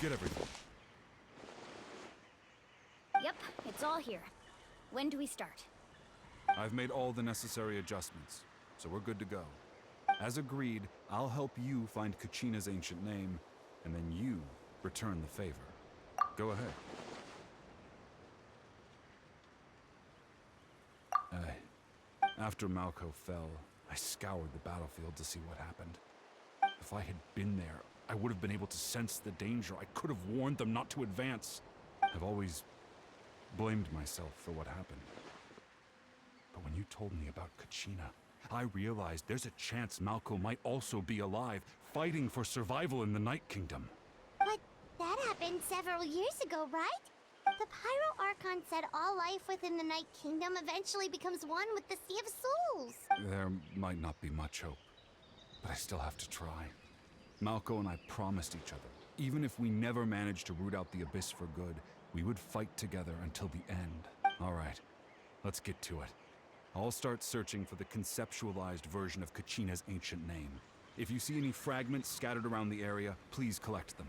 get everything? Yep, it's all here. When do we start? I've made all the necessary adjustments, so we're good to go. As agreed, I'll help you find Kachina's ancient name, and then you return the favor. Go ahead. After Malco fell, I scoured the battlefield to see what happened. If I had been there, I would have been able to sense the danger. I could have warned them not to advance. I've always blamed myself for what happened. But when you told me about Kachina, I realized there's a chance Malco might also be alive, fighting for survival in the Night Kingdom. But that happened several years ago, right? The Pyro Archon said all life within the Night Kingdom eventually becomes one with the Sea of Souls. There might not be much hope, but I still have to try. Malco and I promised each other, even if we never managed to root out the Abyss for good, we would fight together until the end. All right, let's get to it. I'll start searching for the conceptualized version of Kachina's ancient name. If you see any fragments scattered around the area, please collect them.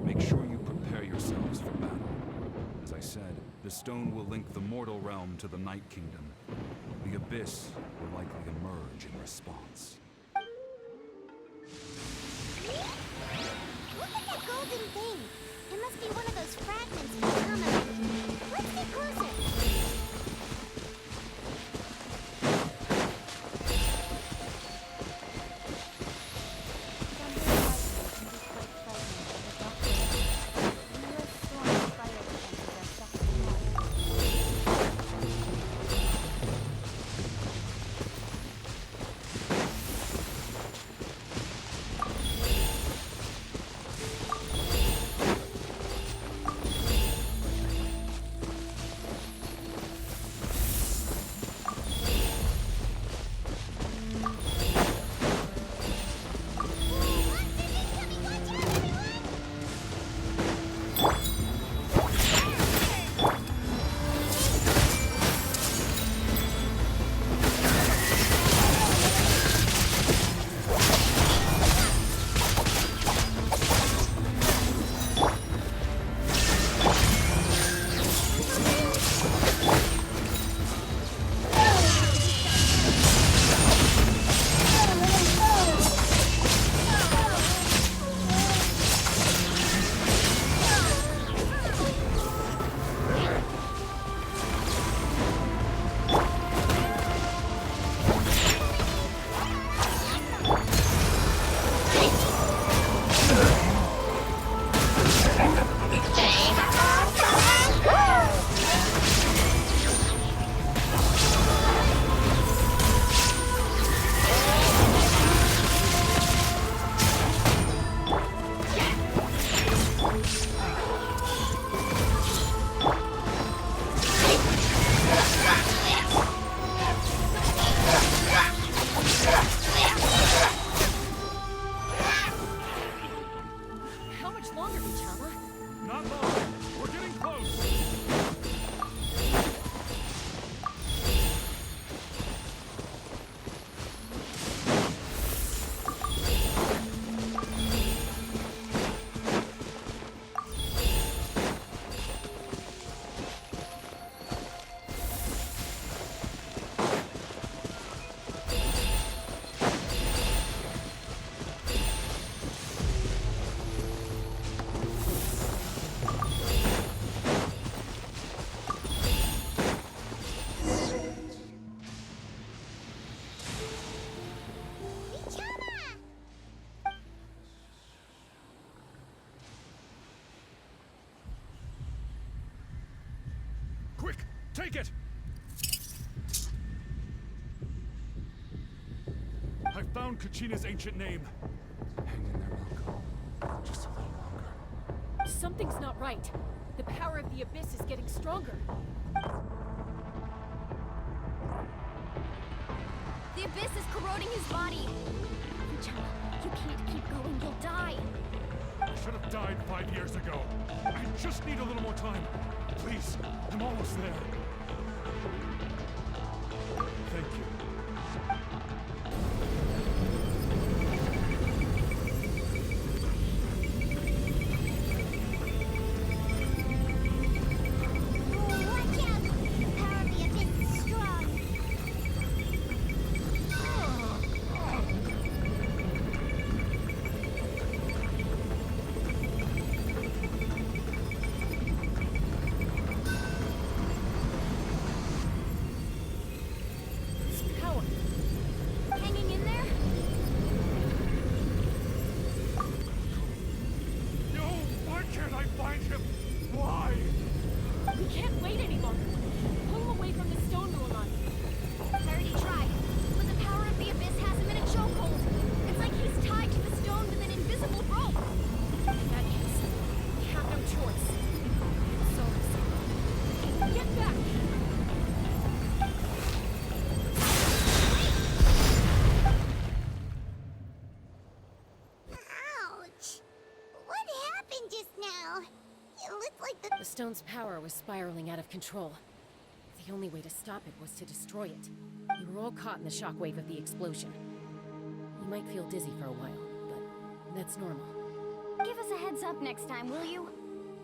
Make sure you prepare yourselves for battle. As I said, the stone will link the mortal realm to the Night Kingdom. The Abyss will likely emerge in response. Look at that golden thing. It must be one of those fragments from the comet. Let's get closer. Quick, take it! I found Kachina's ancient name. Hang in there, Malco. Just a little longer. Something's not right. The power of the Abyss is getting stronger. The Abyss is corroding his body. Chama, you can't keep going, you'll die. I should have died 5 years ago. I just need a little more time. Please, I'm almost there. Thank you. stone's power was spiraling out of control. The only way to stop it was to destroy it. We were all caught in the shockwave of the explosion. You might feel dizzy for a while, but that's normal. Give us a heads up next time, will you?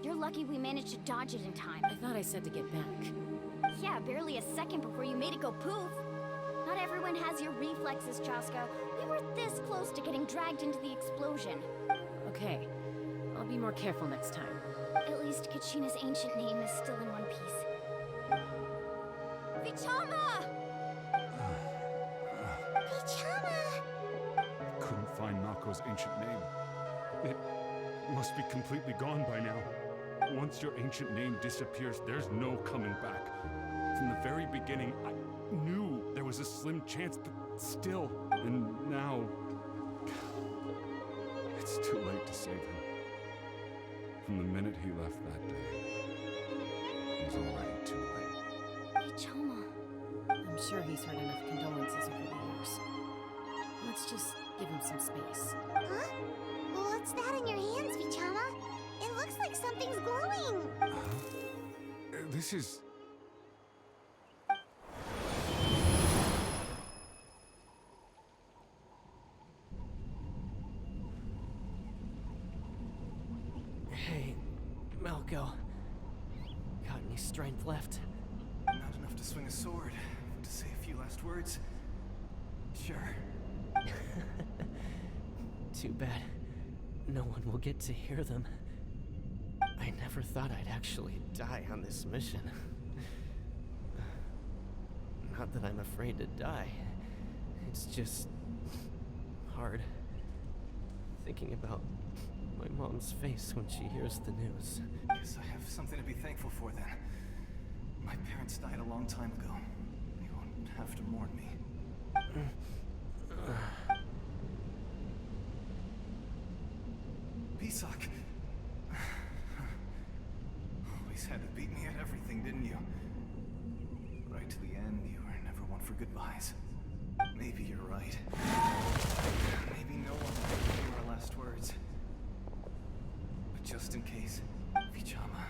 You're lucky we managed to dodge it in time. I thought I said to get back. Yeah, barely a second before you made it go poof. Not everyone has your reflexes, Chaska. We were this close to getting dragged into the explosion. Okay, I'll be more careful next time. At least Kachina's ancient name is still in one piece. Vichama! Vichama! Couldn't find Malko's ancient name. It must be completely gone by now. Once your ancient name disappears, there's no coming back. From the very beginning, I knew there was a slim chance, but still. And now... it's too late to save him. From the minute he left that day, it was already too late. Vichama. I'm sure he's heard enough condolences over the years. Let's just give him some space. Huh? What's that in your hands, Vichama? It looks like something's glowing. This is... Hey, Malco. Got any strength left? Not enough to swing a sword. To say a few last words? Sure. Too bad. No one will get to hear them. I never thought I'd actually die on this mission. Not that I'm afraid to die. It's just... hard. Thinking about my mom's face when she hears the news. Guess I have something to be thankful for then. My parents died a long time ago. You won't have to mourn me. Pisak! Always had to beat me at everything, didn't you? Right to the end, you were never one for goodbyes. Maybe you're right. Maybe no one will hear our last words. But just in case, Vichama,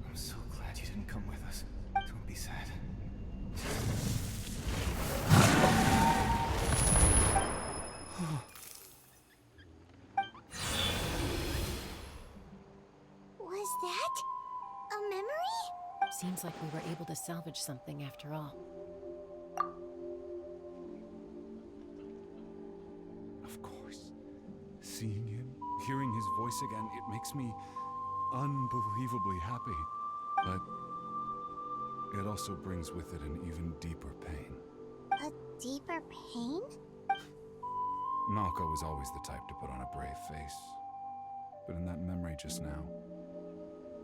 I'm so glad you didn't come with us. Don't be sad. Was that a memory? Seems like we were able to salvage something after all. Of course. Seeing him, hearing his voice again, it makes me unbelievably happy. But it also brings with it an even deeper pain. A deeper pain? Malco was always the type to put on a brave face. But in that memory just now,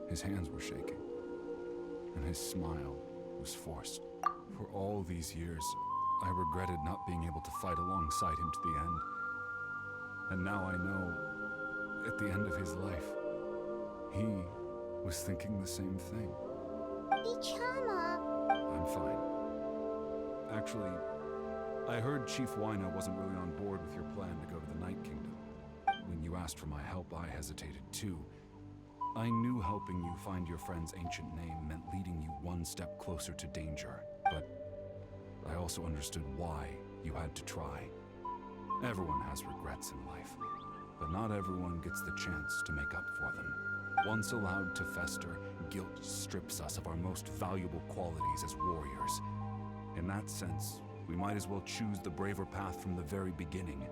his hands were shaking, and his smile was forced. For all these years, I regretted not being able to fight alongside him to the end. And now I know, at the end of his life, he was thinking the same thing. Vichama. I'm fine. Actually, I heard Chief Wyna wasn't really on board with your plan to go to the Night Kingdom. When you asked for my help, I hesitated too. I knew helping you find your friend's ancient name meant leading you one step closer to danger, but I also understood why you had to try. Everyone has regrets in life, but not everyone gets the chance to make up for them. Once allowed to fester, guilt strips us of our most valuable qualities as warriors. In that sense, we might as well choose the braver path from the very beginning.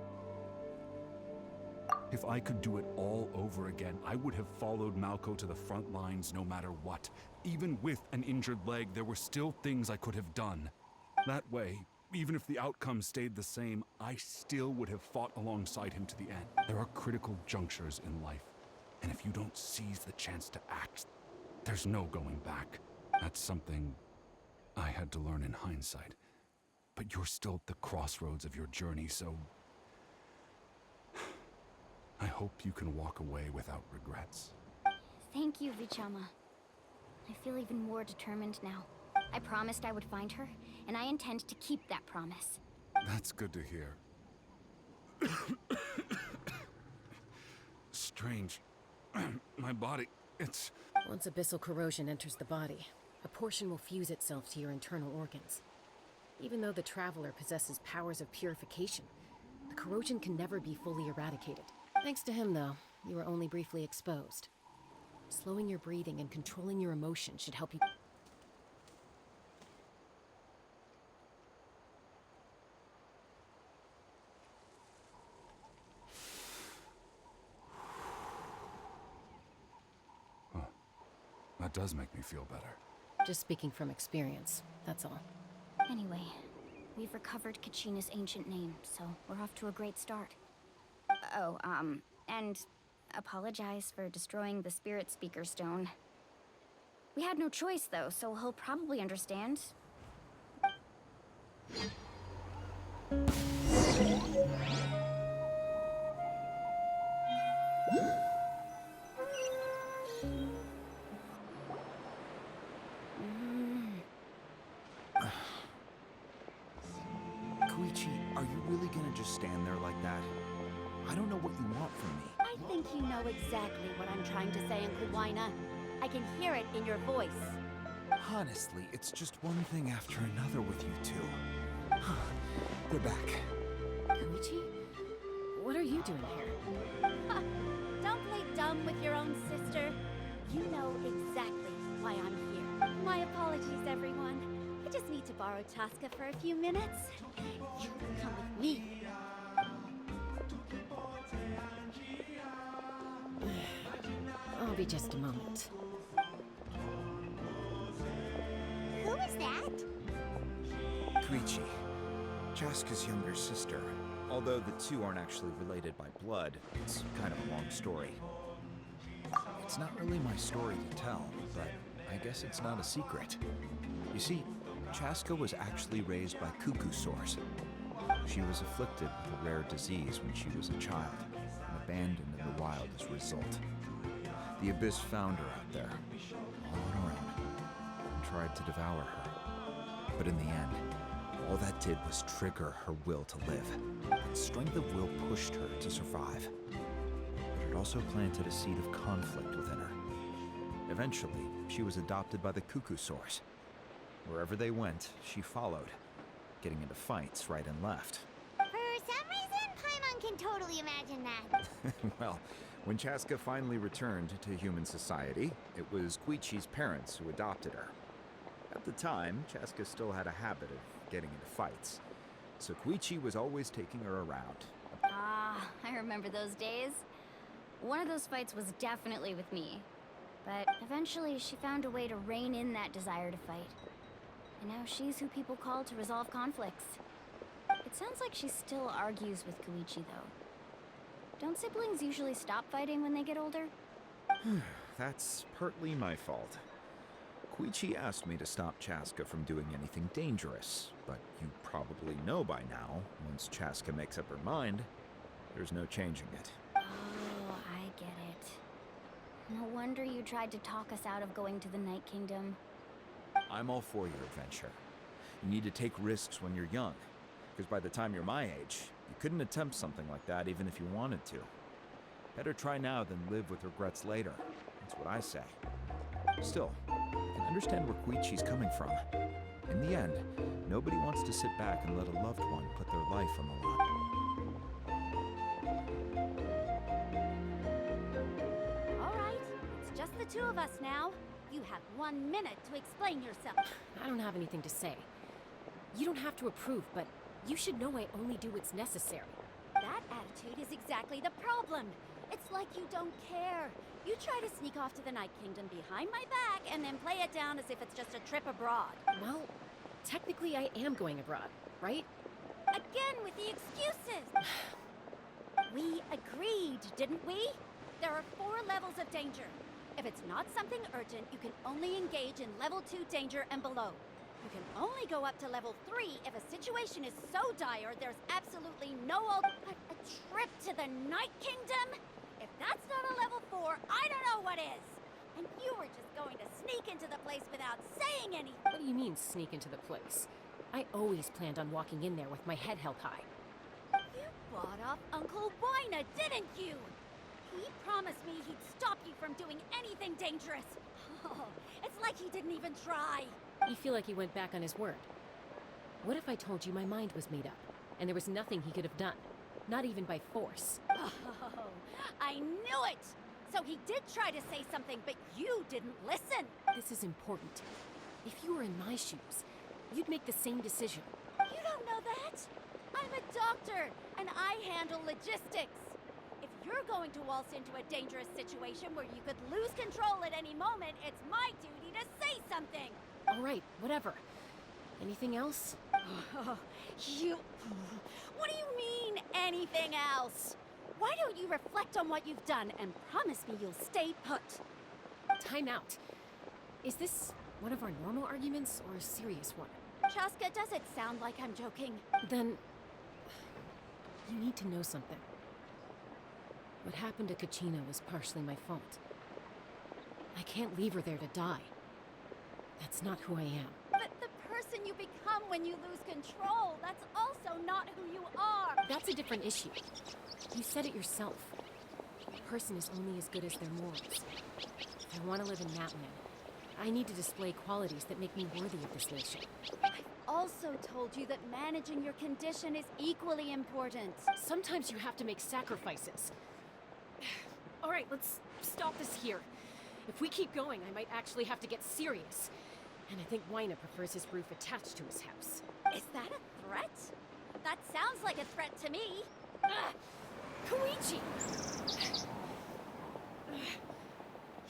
If I could do it all over again, I would have followed Malco to the front lines no matter what. Even with an injured leg, there were still things I could have done. That way, even if the outcome stayed the same, I still would have fought alongside him to the end. There are critical junctures in life, and if you don't seize the chance to act, there's no going back. That's something I had to learn in hindsight. But you're still at the crossroads of your journey, so I hope you can walk away without regrets. Thank you, Vichama. I feel even more determined now. I promised I would find her, and I intend to keep that promise. That's good to hear. Strange. My body, it's Once abyssal corrosion enters the body, a portion will fuse itself to your internal organs. Even though the Traveler possesses powers of purification, the corrosion can never be fully eradicated. Thanks to him, though, you were only briefly exposed. Slowing your breathing and controlling your emotions should help you... That does make me feel better. Just speaking from experience, that's all. Anyway, we've recovered Kachina's ancient name, so we're off to a great start. Oh, and apologize for destroying the Spirit Speaker Stone. We had no choice, though, so he'll probably understand. Koichi, are you really gonna just stand there like that? I don't know what you want from me. I think you know exactly what I'm trying to say, Uncle Wina. I can hear it in your voice. Honestly, it's just one thing after another with you two. They're back. Koichi? What are you doing here? Don't play dumb with your own sister. You know exactly why I'm here. My apologies, everyone. I just need to borrow Chaska for a few minutes. You can come with me. I'll be just a moment. Who is that? Koichi, Chaska's younger sister. Although the two aren't actually related by blood, it's kind of a long story. It's not really my story to tell, but I guess it's not a secret. You see, Chaska was actually raised by cuckoo sores. She was afflicted with a rare disease when she was a child, and abandoned in the wild as a result. The Abyss found her out there, all on her own, and tried to devour her. But in the end, all that did was trigger her will to live. That strength of will pushed her to survive. But it also planted a seed of conflict within her. Eventually, she was adopted by the cuckoo sores. Wherever they went, she followed, getting into fights right and left. For some reason, Paimon can totally imagine that. Well, when Chaska finally returned to human society, it was Koichi's parents who adopted her. At the time, Chaska still had a habit of getting into fights, so Koichi was always taking her around. Ah, I remember those days. One of those fights was definitely with me. But eventually, she found a way to rein in that desire to fight. And now she's who people call to resolve conflicts. It sounds like she still argues with Koichi, though. Don't siblings usually stop fighting when they get older? That's partly my fault. Koichi asked me to stop Chaska from doing anything dangerous, but you probably know by now, once Chaska makes up her mind, there's no changing it. Oh, I get it. No wonder you tried to talk us out of going to the Night Kingdom. I'm all for your adventure. You need to take risks when you're young, because by the time you're my age, you couldn't attempt something like that even if you wanted to. Better try now than live with regrets later. That's what I say. Still, I can understand where Koichi's coming from. In the end, nobody wants to sit back and let a loved one put their life on the line. All right, it's just the two of us now. You have 1 minute to explain yourself. I don't have anything to say. You don't have to approve, but you should know I only do what's necessary. That attitude is exactly the problem. It's like you don't care. You try to sneak off to the Night Kingdom behind my back and then play it down as if it's just a trip abroad. Well, technically I am going abroad, right? Again with the excuses! We agreed, didn't we? There are 4 levels of danger. If it's not something urgent, you can only engage in level 2 danger and below. You can only go up to level 3 if a situation is so dire there's absolutely no But a trip to the Night Kingdom? If that's not a level 4, I don't know what is! And you were just going to sneak into the place without saying anything! What do you mean, sneak into the place? I always planned on walking in there with my head held high. You bought off Uncle Wina, didn't you? He promised me he'd stop you from doing anything dangerous. Oh, it's like he didn't even try. You feel like he went back on his word. What if I told you my mind was made up, and there was nothing he could have done? Not even by force. Oh, I knew it! So he did try to say something, but you didn't listen. This is important. If you were in my shoes, you'd make the same decision. You don't know that? I'm a doctor, and I handle logistics. If you're going to waltz into a dangerous situation where you could lose control at any moment, it's my duty to say something. All right, whatever. Anything else? You... What do you mean, anything else? Why don't you reflect on what you've done and promise me you'll stay put? Time out. Is this one of our normal arguments or a serious one? Chaska, does it sound like I'm joking? Then... you need to know something. What happened to Kachina was partially my fault. I can't leave her there to die. That's not who I am. But the person you become when you lose control, that's also not who you are. That's a different issue. You said it yourself. A person is only as good as their morals. If I want to live in Natlan, I need to display qualities that make me worthy of this nation. I've also told you that managing your condition is equally important. Sometimes you have to make sacrifices. All right, let's stop this here. If we keep going, I might actually have to get serious. And I think Waina prefers his roof attached to his house. Is that a threat? That sounds like a threat to me. Koichi!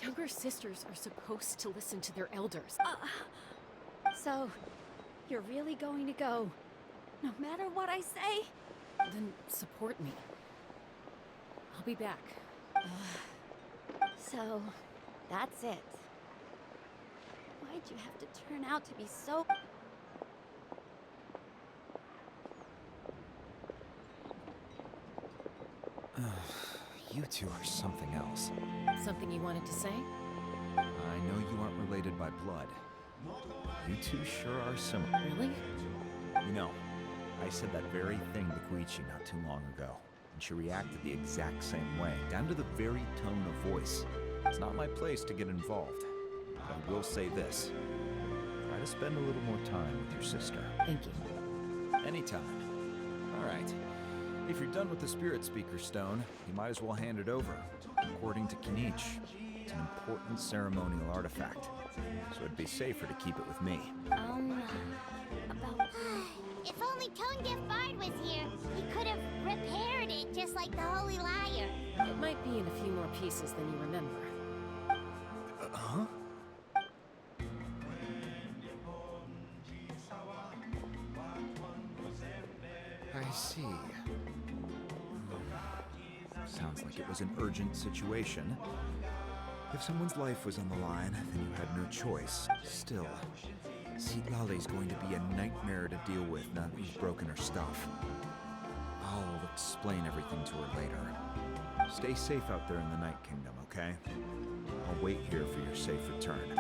Younger sisters are supposed to listen to their elders. So, you're really going to go, no matter what I say? Then support me. I'll be back. So, that's it. Why'd you have to turn out to be so... You two are something else. Something you wanted to say? I know you aren't related by blood. You two sure are similar. Really? You know, I said that very thing to Koichi not too long ago, and she reacted the exact same way, down to the very tone of voice. It's not my place to get involved, but I will say this. Try to spend a little more time with your sister. Thank you. Anytime. All right. If you're done with the Spirit Speaker Stone, you might as well hand it over. According to Kinich, it's an important ceremonial artifact, so it'd be safer to keep it with me. About... If only Tone Deaf Bard was here, he could have repaired it just like the Holy Liar. It might be in a few more pieces than you remember. Huh? I see. Sounds like it was an urgent situation. If someone's life was on the line, then you had no choice. Still, Lale's going to be a nightmare to deal with now that you've broken her stuff. I'll explain everything to her later. Stay safe out there in the Night Kingdom, okay? I'll wait here for your safe return.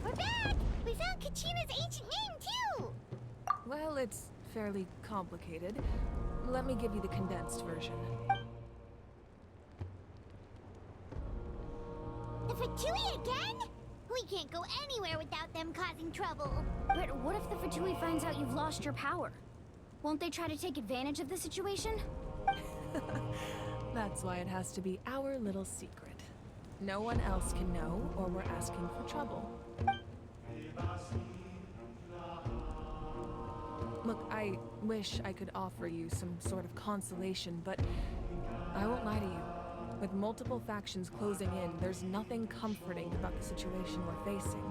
We're back! We found Kachina's ancient name, too! Well, it's fairly complicated. Let me give you the condensed version. The Fatui again? We can't go anywhere without them causing trouble. But what if the Fatui finds out you've lost your power? Won't they try to take advantage of the situation? That's why it has to be our little secret. No one else can know, or we're asking for trouble. Look, I wish I could offer you some sort of consolation, but I won't lie to you. With multiple factions closing in, there's nothing comforting about the situation we're facing.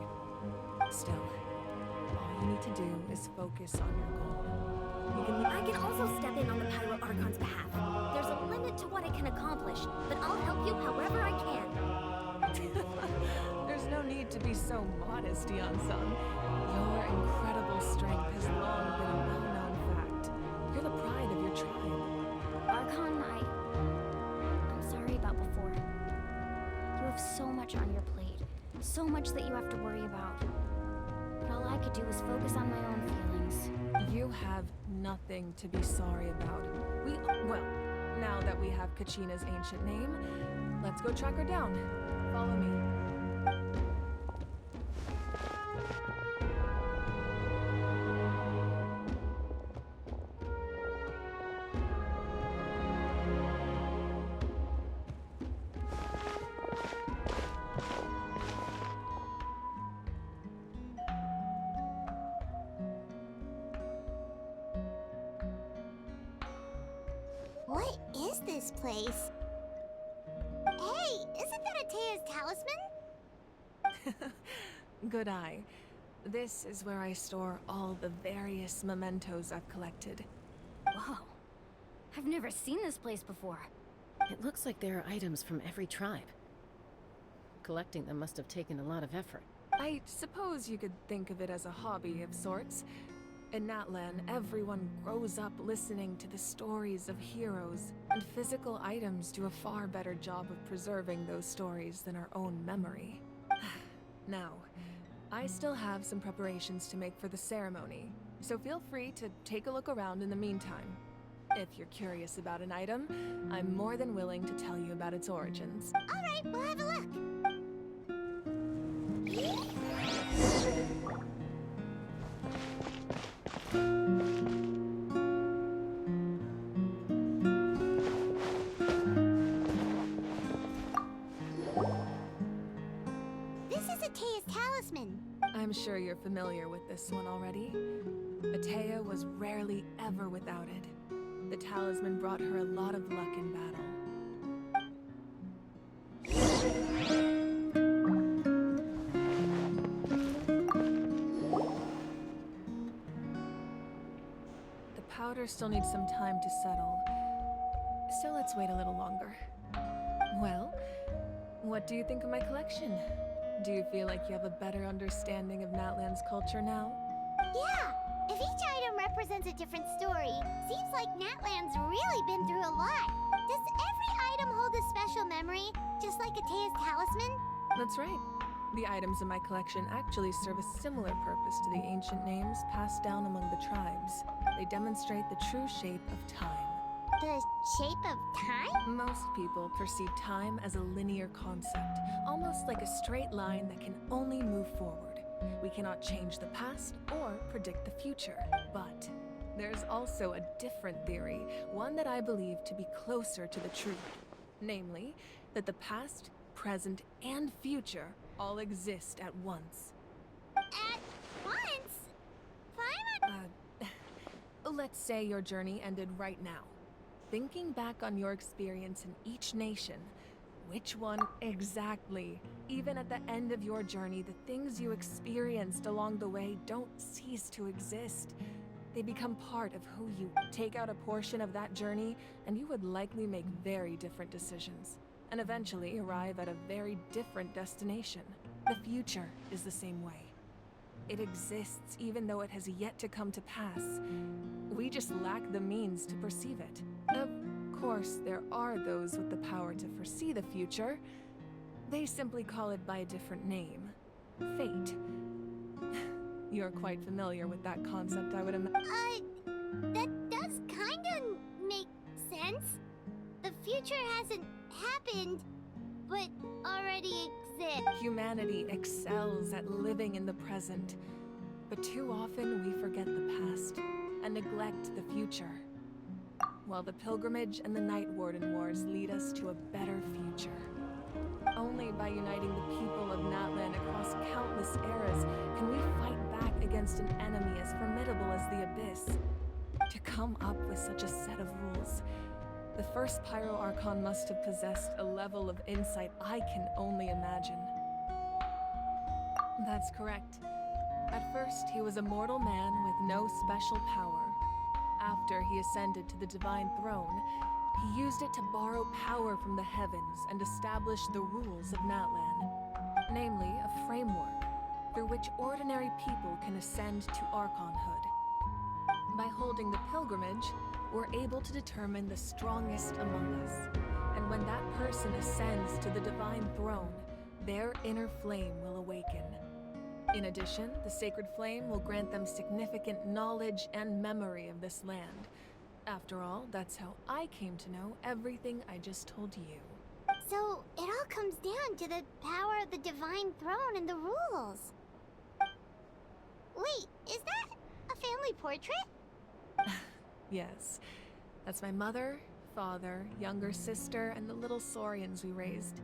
Still, all you need to do is focus on your goal. I can also step in on the Pyro Archon's behalf. There's a limit to what I can accomplish, but I'll help you however I can. There's no need to be so modest, Yan-san. Your incredible strength has long been a well-known fact. You're the pride of your tribe. Archon, I'm sorry about before. You have so much on your plate. So much that you have to worry about. But all I could do was focus on my own feelings. You have nothing to be sorry about. Well, now that we have Kachina's ancient name, let's go track her down. Follow me. What is this place? Hey, isn't that Atea's talisman? Good eye. This is where I store all the various mementos I've collected. Whoa. I've never seen this place before. It looks like there are items from every tribe. Collecting them must have taken a lot of effort. I suppose you could think of it as a hobby of sorts. In Natlan, everyone grows up listening to the stories of heroes, and physical items do a far better job of preserving those stories than our own memory. Now, I still have some preparations to make for the ceremony, so feel free to take a look around in the meantime. If you're curious about an item, I'm more than willing to tell you about its origins. All right, we'll have a look. This is Atea's talisman. I'm sure you're familiar with this one already. Atea was rarely ever without it. The talisman brought her a lot of luck in battle. The powder still needs some time to settle, so let's wait a little longer. Well, what do you think of my collection? Do you feel like you have a better understanding of Natlan's culture now? Yeah, if each item represents a different story, seems like Natlan's really been through a lot. Does every item hold a special memory, just like Atea's talisman? That's right. The items in my collection actually serve a similar purpose to the ancient names passed down among the tribes. They demonstrate the true shape of time. The shape of time? Most people perceive time as a linear concept, almost like a straight line that can only move forward. We cannot change the past or predict the future. But there's also a different theory, one that I believe to be closer to the truth. Namely, that the past, present, and future all exist at once. At once? Paimon? Let's say your journey ended right now. Thinking back on your experience in each nation, which one exactly? Even at the end of your journey, the things you experienced along the way don't cease to exist. They become part of who you are. Take out a portion of that journey, and you would likely make very different decisions, and eventually arrive at a very different destination. The future is the same way. It exists even though it has yet to come to pass. We just lack the means to perceive it. Of course, there are those with the power to foresee the future. They simply call it by a different name. Fate. You're quite familiar with that concept, I would imagine. That does kinda make sense. The future hasn't happened, but already exists. Humanity excels at living in the present, but too often we forget the past and neglect the future. While the pilgrimage and the Night Warden Wars lead us to a better future. Only by uniting the people of Natlan across countless eras can we fight back against an enemy as formidable as the Abyss. To come up with such a set of rules, the first Pyro Archon must have possessed a level of insight I can only imagine. That's correct. At first, he was a mortal man with no special power. After he ascended to the divine throne, he used it to borrow power from the heavens and establish the rules of Natlan. Namely, a framework through which ordinary people can ascend to Archonhood. By holding the pilgrimage, we're able to determine the strongest among us. And when that person ascends to the divine throne, their inner flame will awaken. In addition, the sacred flame will grant them significant knowledge and memory of this land. After all, that's how I came to know everything I just told you. So, it all comes down to the power of the divine throne and the rules. Wait, is that a family portrait? Yes, that's my mother, father, younger sister, and the little saurians we raised.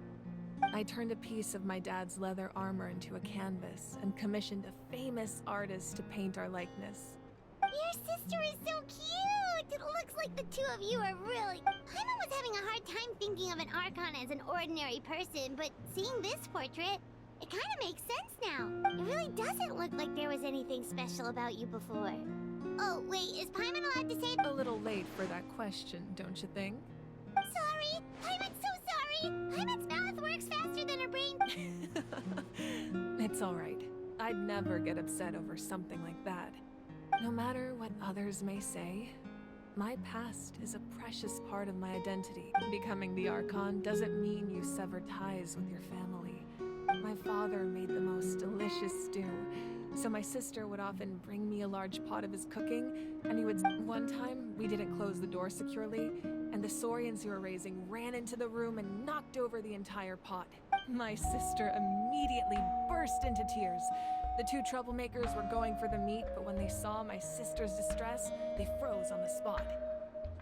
I turned a piece of my dad's leather armor into a canvas and commissioned a famous artist to paint our likeness. Your sister is so cute! It looks like the two of you are really... Paimon was having a hard time thinking of an Archon as an ordinary person, but seeing this portrait, it kind of makes sense now. It really doesn't look like there was anything special about you before. Oh, wait, is Paimon allowed to say... A little late for that question, don't you think? Sorry! Paimon's so sorry! Paimon's mouth works faster than her brain... It's all right. I'd never get upset over something like that. No matter what others may say, my past is a precious part of my identity. Becoming the Archon doesn't mean you sever ties with your family. My father made the most delicious stew, so my sister would often bring me a large pot of his cooking, and he would... One time, we didn't close the door securely, and the saurians he were raising ran into the room and knocked over the entire pot. My sister immediately burst into tears. The two troublemakers were going for the meat, but when they saw my sister's distress, they froze on the spot.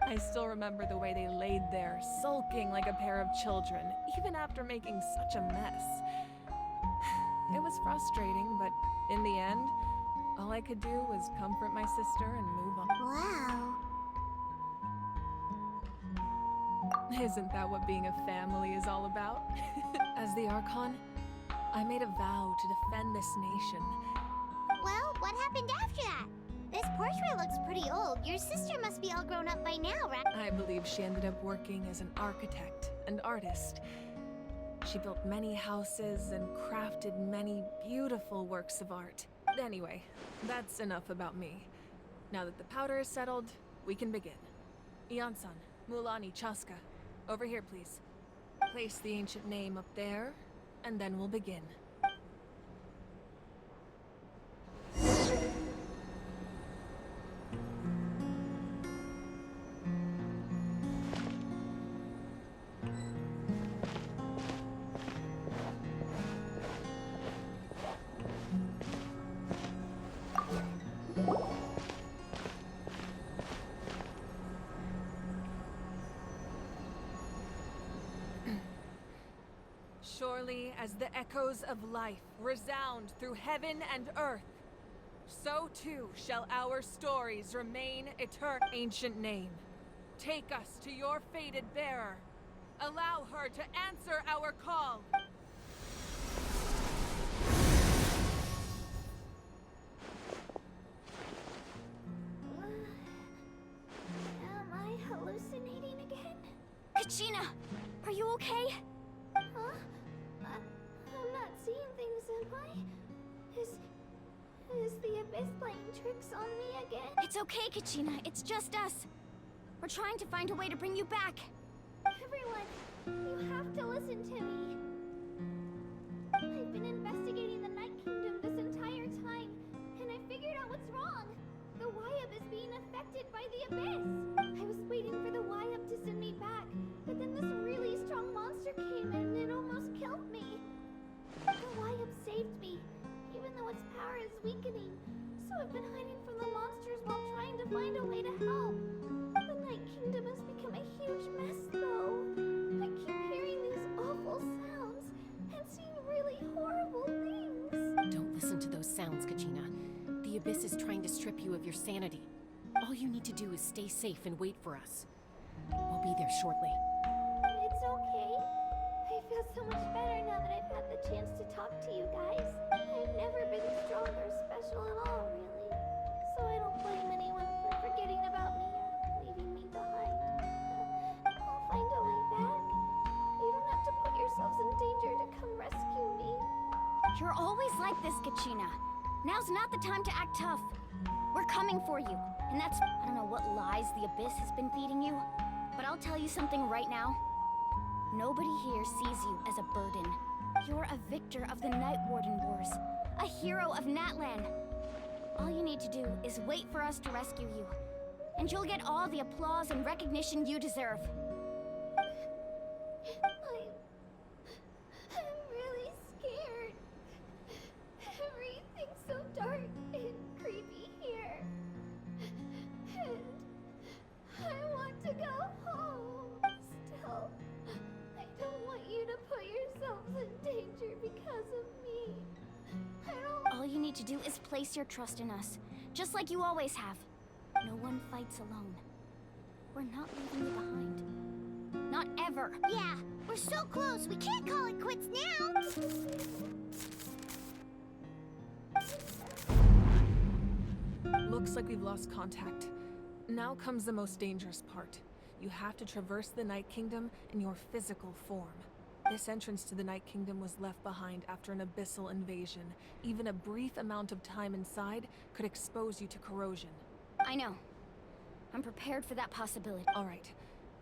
I still remember the way they laid there, sulking like a pair of children, even after making such a mess. It was frustrating, but in the end, all I could do was comfort my sister and move on. Wow. Isn't that what being a family is all about? As the Archon, I made a vow to defend this nation. Well, what happened after that? This portrait looks pretty old. Your sister must be all grown up by now, right? I believe she ended up working as an architect and artist. She built many houses and crafted many beautiful works of art. Anyway, that's enough about me. Now that the powder is settled, we can begin. Iansan, Mulani, Chaska, over here, please. Place the ancient name up there, and then we'll begin. Surely as the echoes of life resound through heaven and earth, so too shall our stories remain eternal. Ancient name, take us to your fated bearer. Allow her to answer our call. Am I hallucinating again? Kachina, are you okay? Huh? I'm not seeing things, am I? Is the Abyss playing tricks on me again? It's okay, Kachina. It's just us. We're trying to find a way to bring you back. Everyone, you have to listen to me. I've been investigating the Night Kingdom this entire time, and I figured out what's wrong. The Wyab is being affected by the Abyss. I was waiting for the Wyab to send me back, but then this really strong monster came and it almost killed me. The Wyab saved me, even though its power is weakening. So I've been hiding from the monsters while trying to find a way to help. The Night Kingdom has become a huge mess, though. I keep hearing these awful sounds. sounds, Kachina. The Abyss is trying to strip you of your sanity. All you need to do is stay safe and wait for us. We'll be there shortly. It's okay. I feel so much better now that I've had the chance to talk to you guys. I've never been strong or special at all, really. So I don't blame anyone for forgetting about me or leaving me behind. I'll find a way back. You don't have to put yourselves in danger to come rescue me. You're always like this, Kachina. Now's not the time to act tough. We're coming for you. And that's, I don't know what lies the Abyss has been feeding you, but I'll tell you something right now. Nobody here sees you as a burden. You're a victor of the Night Warden Wars, a hero of Natlan. All you need to do is wait for us to rescue you, and you'll get all the applause and recognition you deserve. I'm really scared. Everything's so dark and creepy here. And I want to go home. Still, I don't want you to put yourselves in danger because of me. I don't. All you need to do is place your trust in us, just like you always have. No one fights alone. We're not leaving you behind. Not ever. Yeah, we're so close. We can't call it quits now. Looks like we've lost contact. Now comes the most dangerous part. You have to traverse the Night Kingdom in your physical form. This entrance to the Night Kingdom was left behind after an abyssal invasion. Even a brief amount of time inside could expose you to corrosion. I know. I'm prepared for that possibility. All right,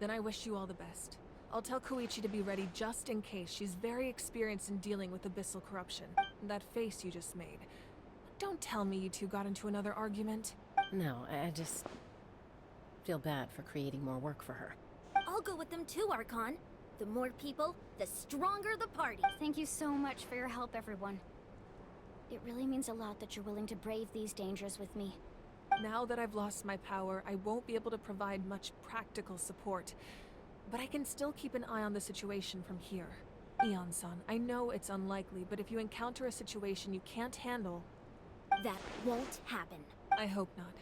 then I wish you all the best. I'll tell Koichi to be ready just in case. She's very experienced in dealing with abyssal corruption. That face you just made. Don't tell me you two got into another argument. No, I just feel bad for creating more work for her. I'll go with them too, Archon. The more people, the stronger the party. Thank you so much for your help, everyone. It really means a lot that you're willing to brave these dangers with me. Now that I've lost my power, I won't be able to provide much practical support. But I can still keep an eye on the situation from here. Eon-san, I know it's unlikely, but if you encounter a situation you can't handle... That won't happen. I hope not.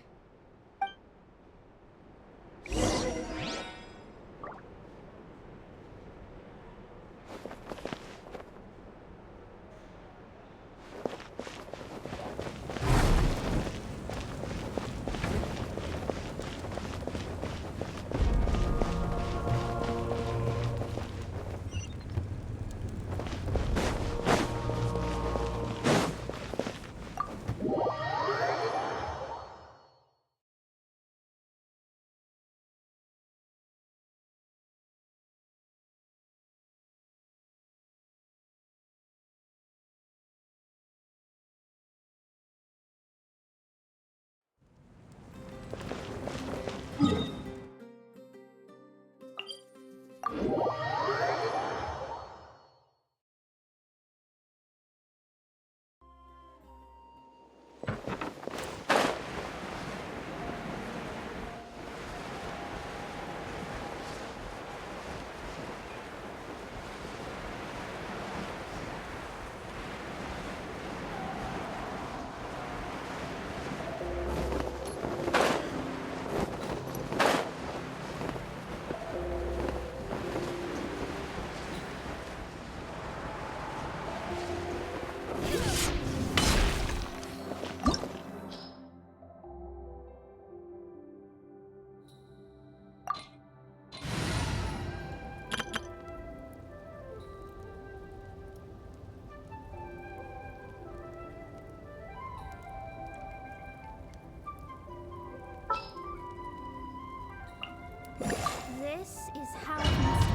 This is how it must be.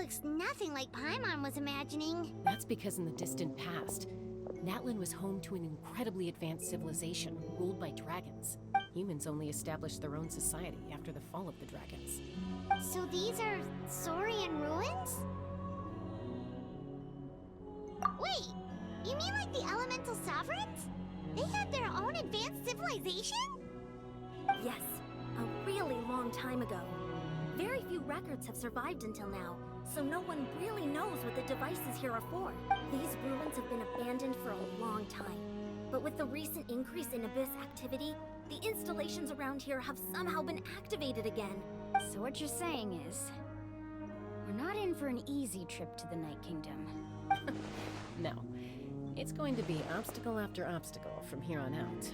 looks nothing like Paimon was imagining. That's because in the distant past, Natlan was home to an incredibly advanced civilization ruled by dragons. Humans only established their own society after the fall of the dragons. So these are Saurian ruins? Wait, you mean like the elemental sovereigns? They had their own advanced civilization? Yes, a really long time ago. Very few records have survived until now, so no one really knows what the devices here are for. These ruins have been abandoned for a long time. But with the recent increase in Abyss activity, the installations around here have somehow been activated again. So what you're saying is, we're not in for an easy trip to the Night Kingdom. No, it's going to be obstacle after obstacle from here on out.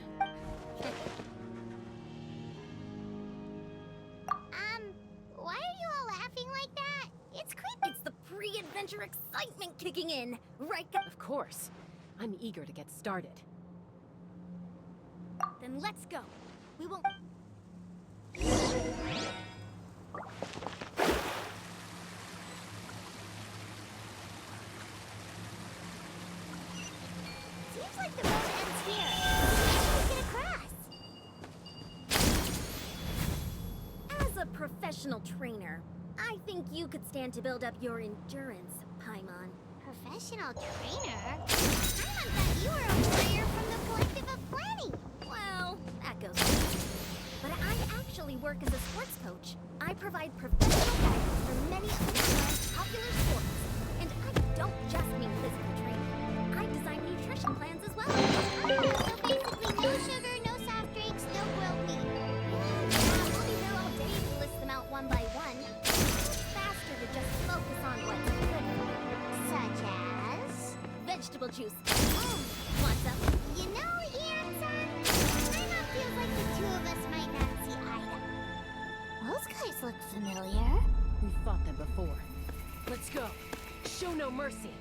Why are you all laughing like that? It's creepy. It's the pre-adventure excitement kicking in, right? Of course. I'm eager to get started. Then let's go. We won't... Seems like the road ends here. How do we get across? As a professional trainer, I think you could stand to build up your endurance, Paimon. Professional trainer? I thought you were a warrior from the Collective of Planning. Well, that goes on. But I actually work as a sports coach. I provide professional guidance for many of the most popular sports. And I don't just mean physical training. I design nutrition plans as well. So basically no sugar, no soft drinks, no grilled meat. Yeah, we'll be here all day to list them out one by one. It's faster to just focus on what's good for you. Such as? Vegetable juice. Want some? You know, Ian-san, Paimon feels like the two of us might not see eye to eye. Those guys look familiar. We've fought them before. Let's go. Show no mercy.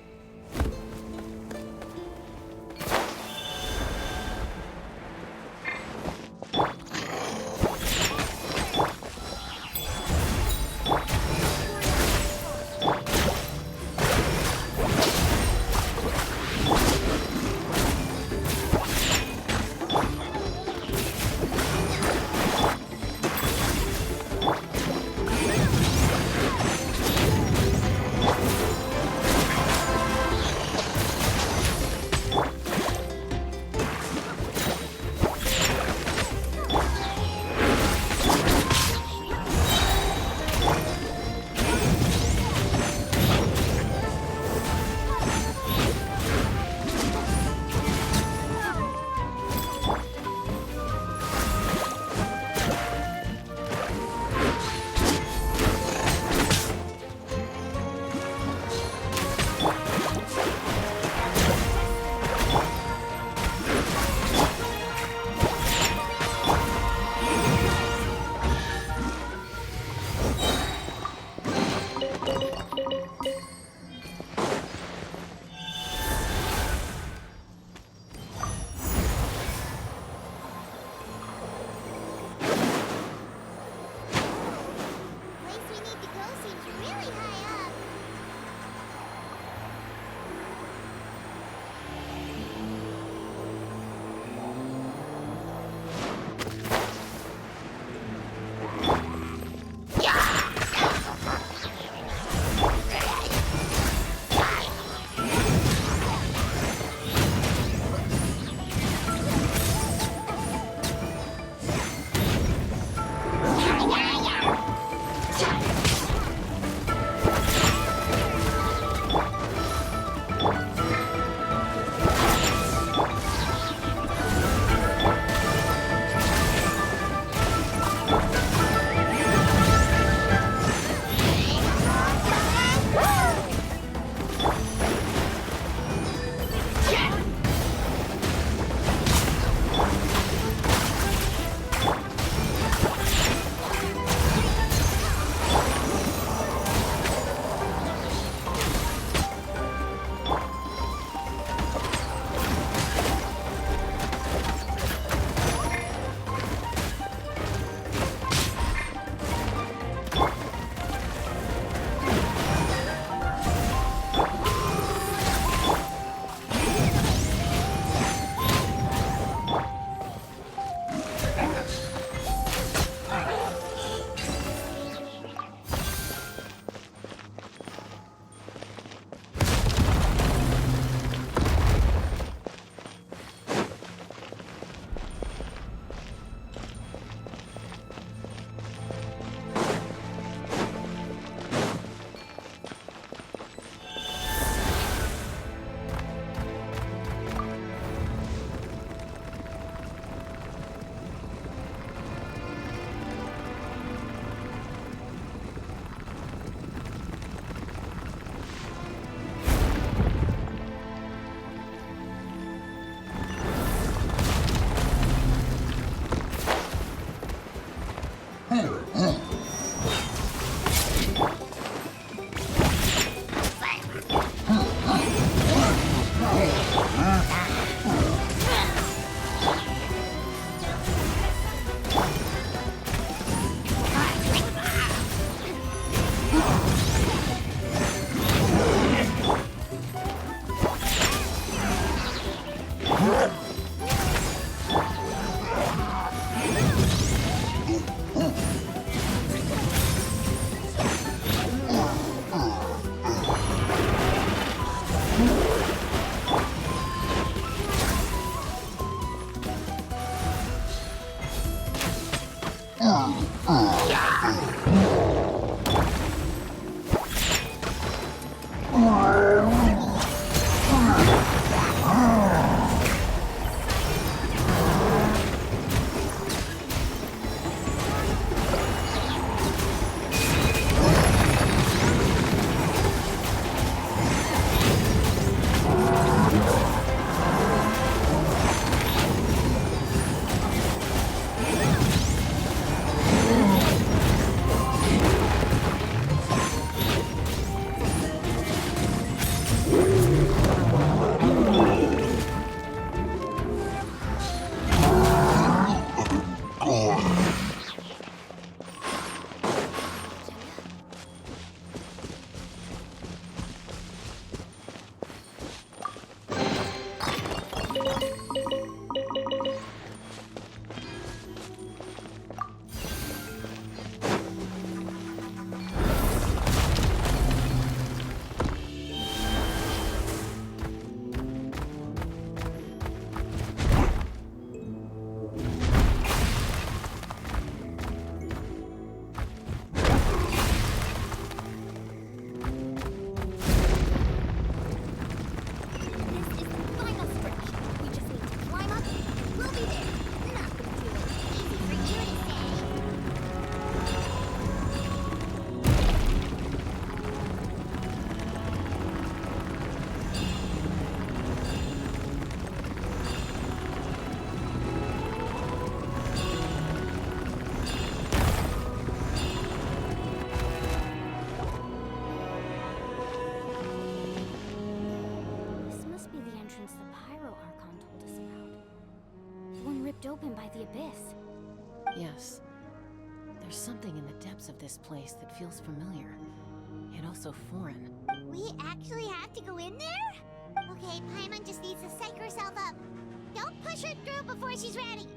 Open by the abyss. Yes. There's something in the depths of this place that feels familiar, yet also foreign. We actually have to go in there? Okay, Paimon just needs to psych herself up. Don't push her through before she's ready.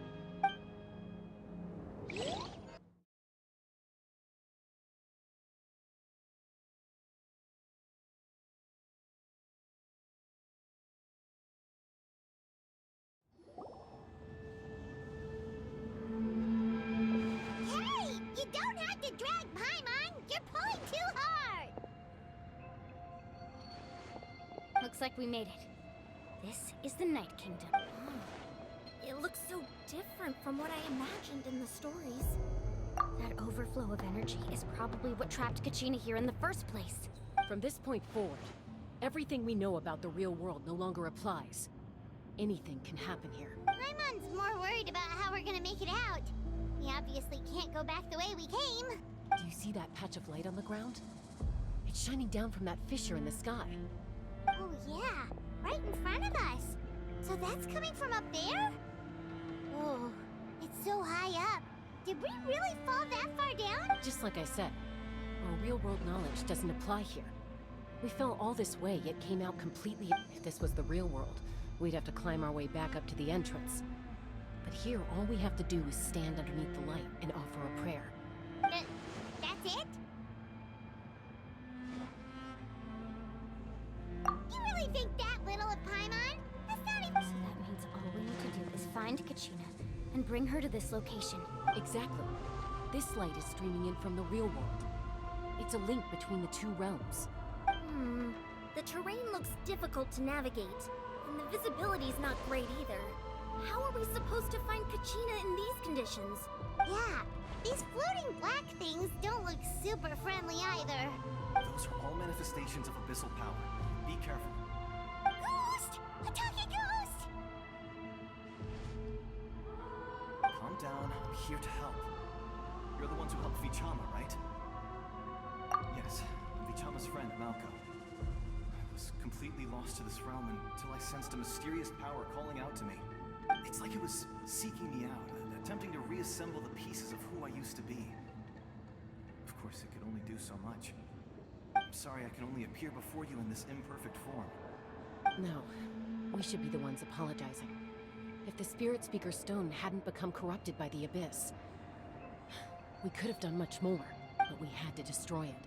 Looks like we made it. This is the Night Kingdom. It looks so different from what I imagined in the stories. That overflow of energy is probably what trapped Kachina here in the first place. From this point forward, everything we know about the real world no longer applies. Anything can happen here. Paimon's more worried about how we're gonna make it out. We obviously can't go back the way we came. Do you see that patch of light on the ground? It's shining down from that fissure in the sky. Oh yeah, right in front of us. So that's coming from up there? Oh, it's so high up. Did we really fall that far down? Just like I said, our real-world knowledge doesn't apply here. We fell all this way, yet came out completely... If this was the real world, we'd have to climb our way back up to the entrance. But here, all we have to do is stand underneath the light and offer a prayer. That's it? You really think that little of Paimon? That's not even... So that means all we need to do is find Kachina and bring her to this location. Exactly. This light is streaming in from the real world. It's a link between the two realms. The terrain looks difficult to navigate, and the visibility's not great either. How are we supposed to find Kachina in these conditions? Yeah, these floating black things don't look super friendly either. Those are all manifestations of abyssal power. Be careful. Ghost! A talking ghost! Calm down. I'm here to help. You're the ones who helped Vichama, right? Yes, I'm Vichama's friend, Malko. I was completely lost to this realm until I sensed a mysterious power calling out to me. It's like it was seeking me out, attempting to reassemble the pieces of who I used to be. Of course, it could only do so much. I'm sorry I can only appear before you in this imperfect form. No, we should be the ones apologizing. If the Spirit Speaker Stone hadn't become corrupted by the Abyss, we could have done much more, but we had to destroy it.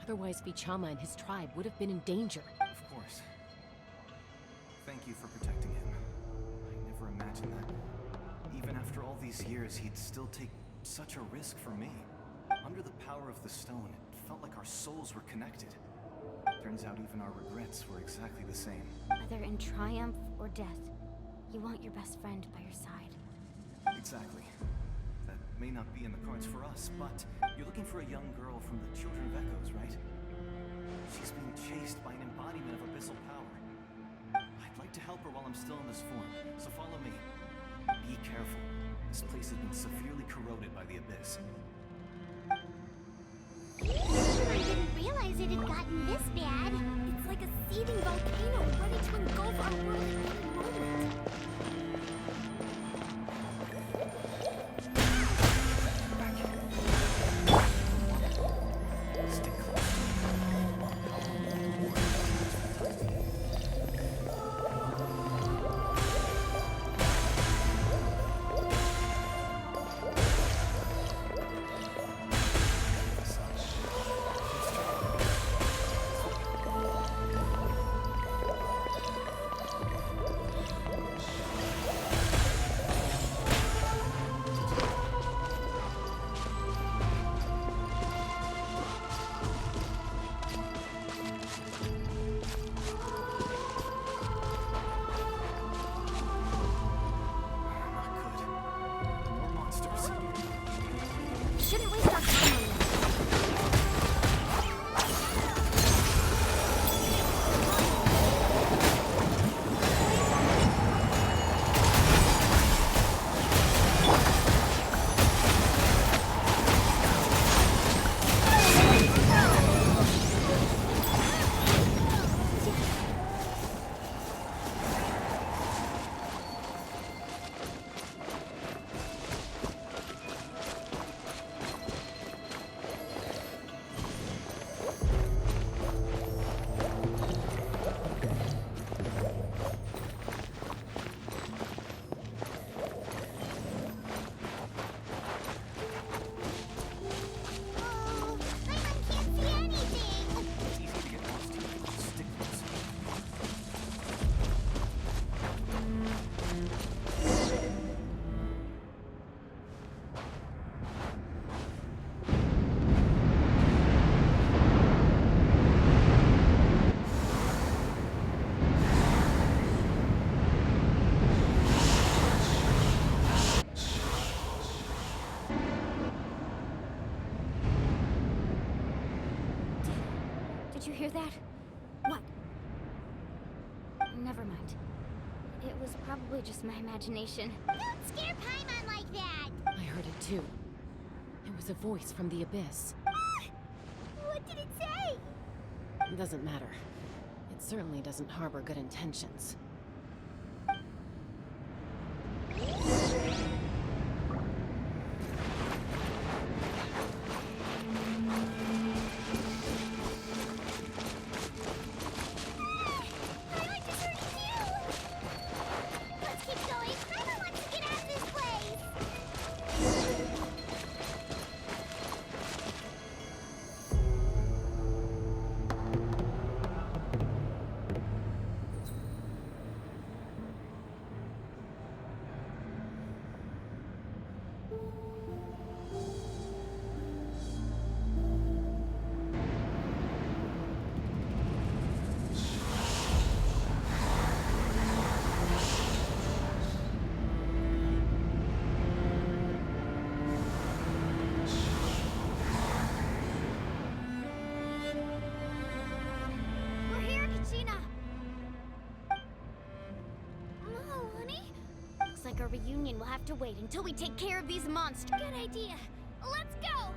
Otherwise, Vichama and his tribe would have been in danger. Of course. Thank you for protecting him. I never imagined that, even after all these years, he'd still take such a risk for me. under the power of the stone, it felt like our souls were connected. Turns out even our regrets were exactly the same. Whether in triumph or death, you want your best friend by your side. Exactly. That may not be in the cards for us, but you're looking for a young girl from the Children of Echoes, right? She's being chased by an embodiment of abyssal power. I'd like to help her while I'm still in this form, so follow me. Be careful. This place has been severely corroded by the abyss. I didn't realize it had gotten this bad. It's like a seething volcano ready to engulf our world at any moment. Stay close. Not good. More monsters. Shouldn't waste our time on this. Oh, Paimon can't see anything. It's easy to get lost here. Stick close. Did you hear that? What? Never mind. It was probably just my imagination. Don't scare Paimon like that. I heard it too. It was a voice from the abyss. What did it say? It doesn't matter. It certainly doesn't harbor good intentions. Paimon deserted you. Let's keep going. Paimon wants to get out of this place. We're here, Kachina! No, honey. Looks like our reunion will have to wait until we take care of these monsters. Good idea. Let's go.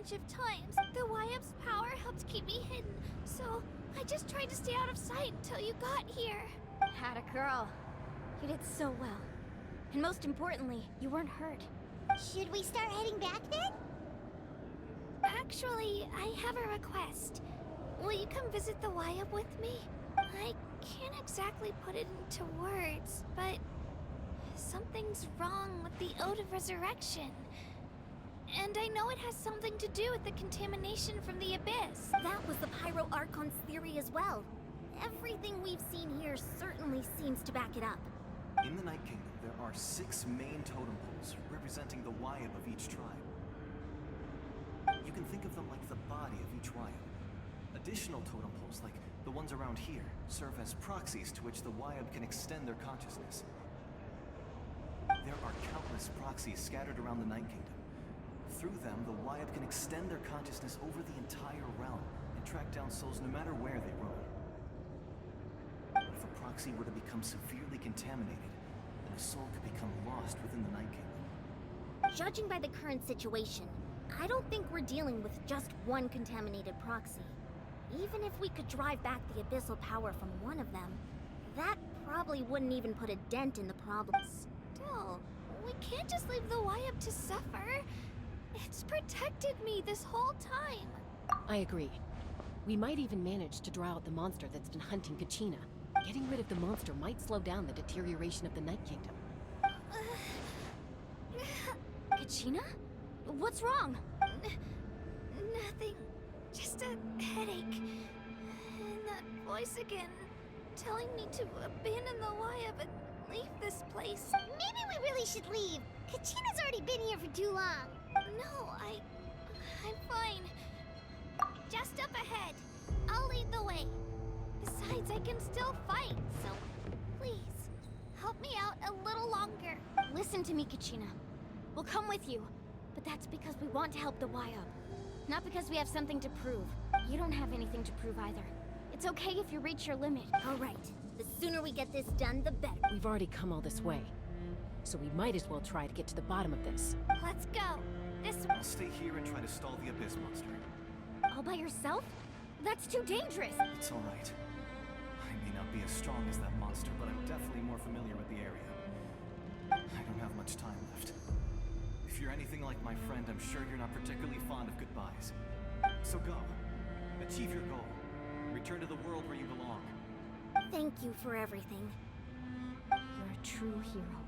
bunch of times. The YF's power helped keep me hidden, so I just tried to stay out of sight until you got here. Had a girl. You did so well. And most importantly, you weren't hurt. Should we start heading back then? Actually, I have a request. Will you come visit the YF with me? I can't exactly put it into words, but something's wrong with the Ode of Resurrection. And I know it has something to do with the contamination from the Abyss. That was the Pyro Archon's theory as well. Everything we've seen here certainly seems to back it up. In the Night Kingdom, there are 6 main totem poles representing the Wyab of each tribe. You can think of them like the body of each Wyab. Additional totem poles, like the ones around here, serve as proxies to which the Wyab can extend their consciousness. There are countless proxies scattered around the Night Kingdom. Through them, the Wyab can extend their consciousness over the entire realm and track down souls no matter where they roam. But if a proxy were to become severely contaminated, then a soul could become lost within the Night Kingdom. Judging by the current situation, I don't think we're dealing with just one contaminated proxy. Even if we could drive back the abyssal power from one of them, that probably wouldn't even put a dent in the problem. Still, we can't just leave the YF to suffer. It's protected me this whole time. I agree. We might even manage to draw out the monster that's been hunting Kachina. Getting rid of the monster might slow down the deterioration of the Night Kingdom. Kachina? What's wrong? Nothing. Just a headache. And that voice again, telling me to abandon the YF and leave this place. Maybe we really should leave. Kachina's already been here for too long. No, I'm fine. Just up ahead. I'll lead the way. Besides, I can still fight, so please, help me out a little longer. Listen to me, Kachina. We'll come with you, but that's because we want to help the YF. Not because we have something to prove. You don't have anything to prove either. It's okay if you reach your limit. All right, the sooner we get this done, the better. We've already come all this way, so we might as well try to get to the bottom of this. Let's go. This I'll stay here and try to stall the Abyss monster. All by yourself? That's too dangerous. It's all right. I may not be as strong as that monster, but I'm definitely more familiar with the area. I don't have much time left. If you're anything like my friend, I'm sure you're not particularly fond of goodbyes. So go. Achieve your goal. Return to the world where you belong. Thank you for everything. You're a true hero.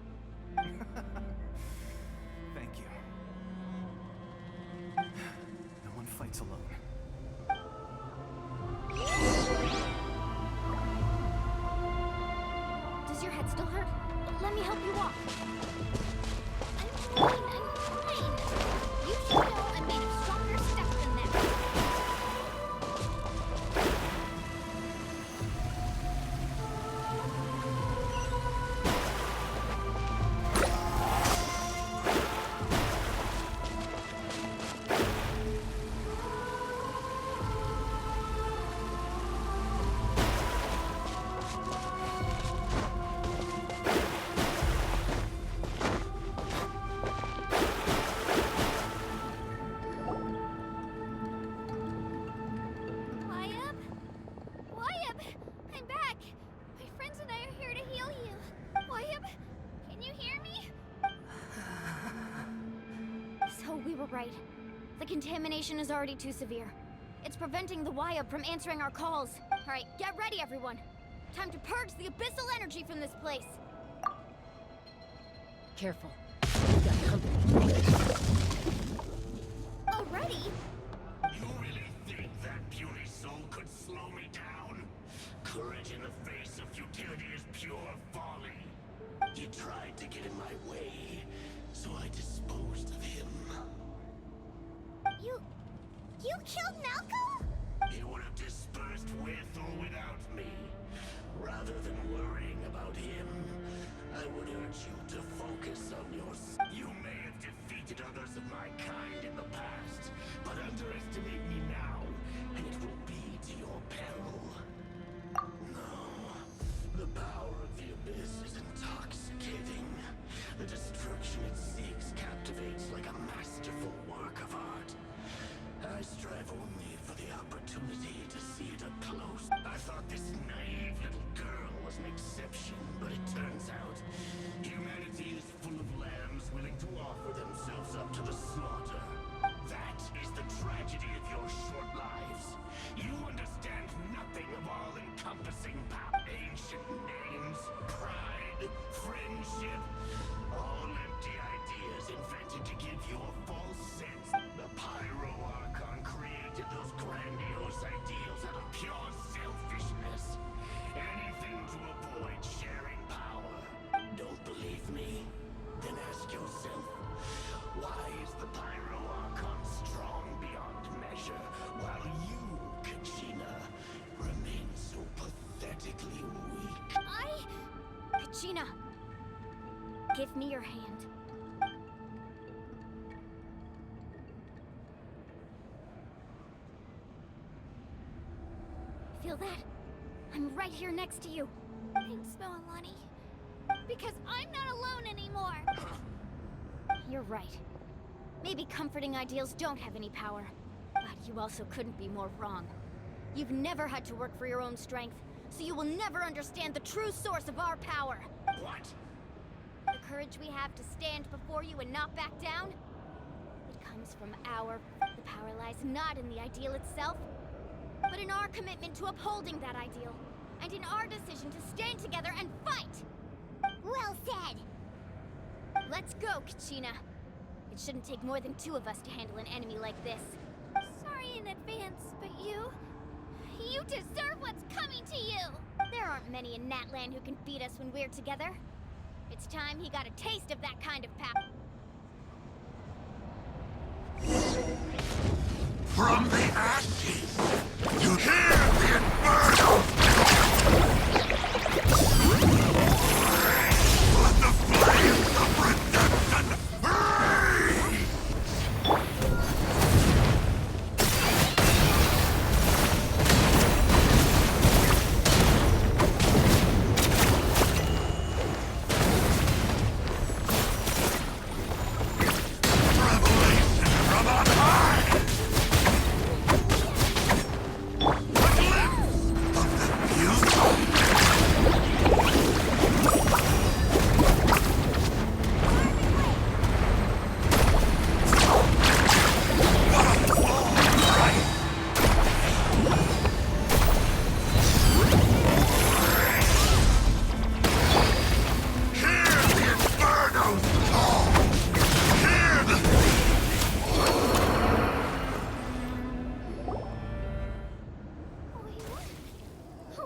Thank you. No one fights alone. Does your head still hurt? Let me help you walk. I'm fine. You should know I'm made of stronger stuff than that. Right. The contamination is already too severe. It's preventing the YF from answering our calls. Alright, get ready, everyone. Time to purge the abyssal energy from this place. Careful. We've got company. Already? You really think that puny soul could slow me down? Courage in the face of futility is pure folly. He tried to get in my way, so I disposed of him. You killed Malco? He would have dispersed with or without me. Rather than worrying about him, I would urge you to focus on You may have defeated others of my kind in the past, but underestimate me now, and it will be to your peril. No, the power of the Abyss is intoxicating. The destruction it seeks captivates like a masterful work of art. But until I underestimate me now, and it will be to your peril. No, the power of the Abyss is intoxicating. The destruction it seeks captivates like a masterful work of art. But until I underestimate me now, and it will be to your peril. No, the power of the Abyss is intoxicating. The destruction it seeks captivates like a masterful work of art. spaceship? All empty ideas invented to give you a false sense. The Pyro Archon created those grandiose ideals out of pure selfishness. Anything to avoid sharing power. Don't believe me? Then ask yourself, why is the Pyro Archon strong beyond measure, while you, Kachina, remain so pathetically weak? Kachina, give me your hand. Feel that? I'm right here next to you. Thanks, Moalani. Because I'm not alone anymore. You're right. Maybe comforting ideals don't have any power. But you also couldn't be more wrong. You've never had to work for your own strength, so you will never understand the true source of our power. What? The courage we have to stand before you and not back down? It comes from the power lies not in the ideal itself, but in our commitment to upholding that ideal, and in our decision to stand together and fight! Well said. Let's go, Kachina. It shouldn't take more than 2 of us to handle an enemy like this. Sorry in advance, but you deserve what's coming to you! There aren't many in Natlan who can beat us when we're together. It's time he got a taste of that kind of power. From the ashes, you hear the inferno! Let the flames of redemption burn! Revelation from on high!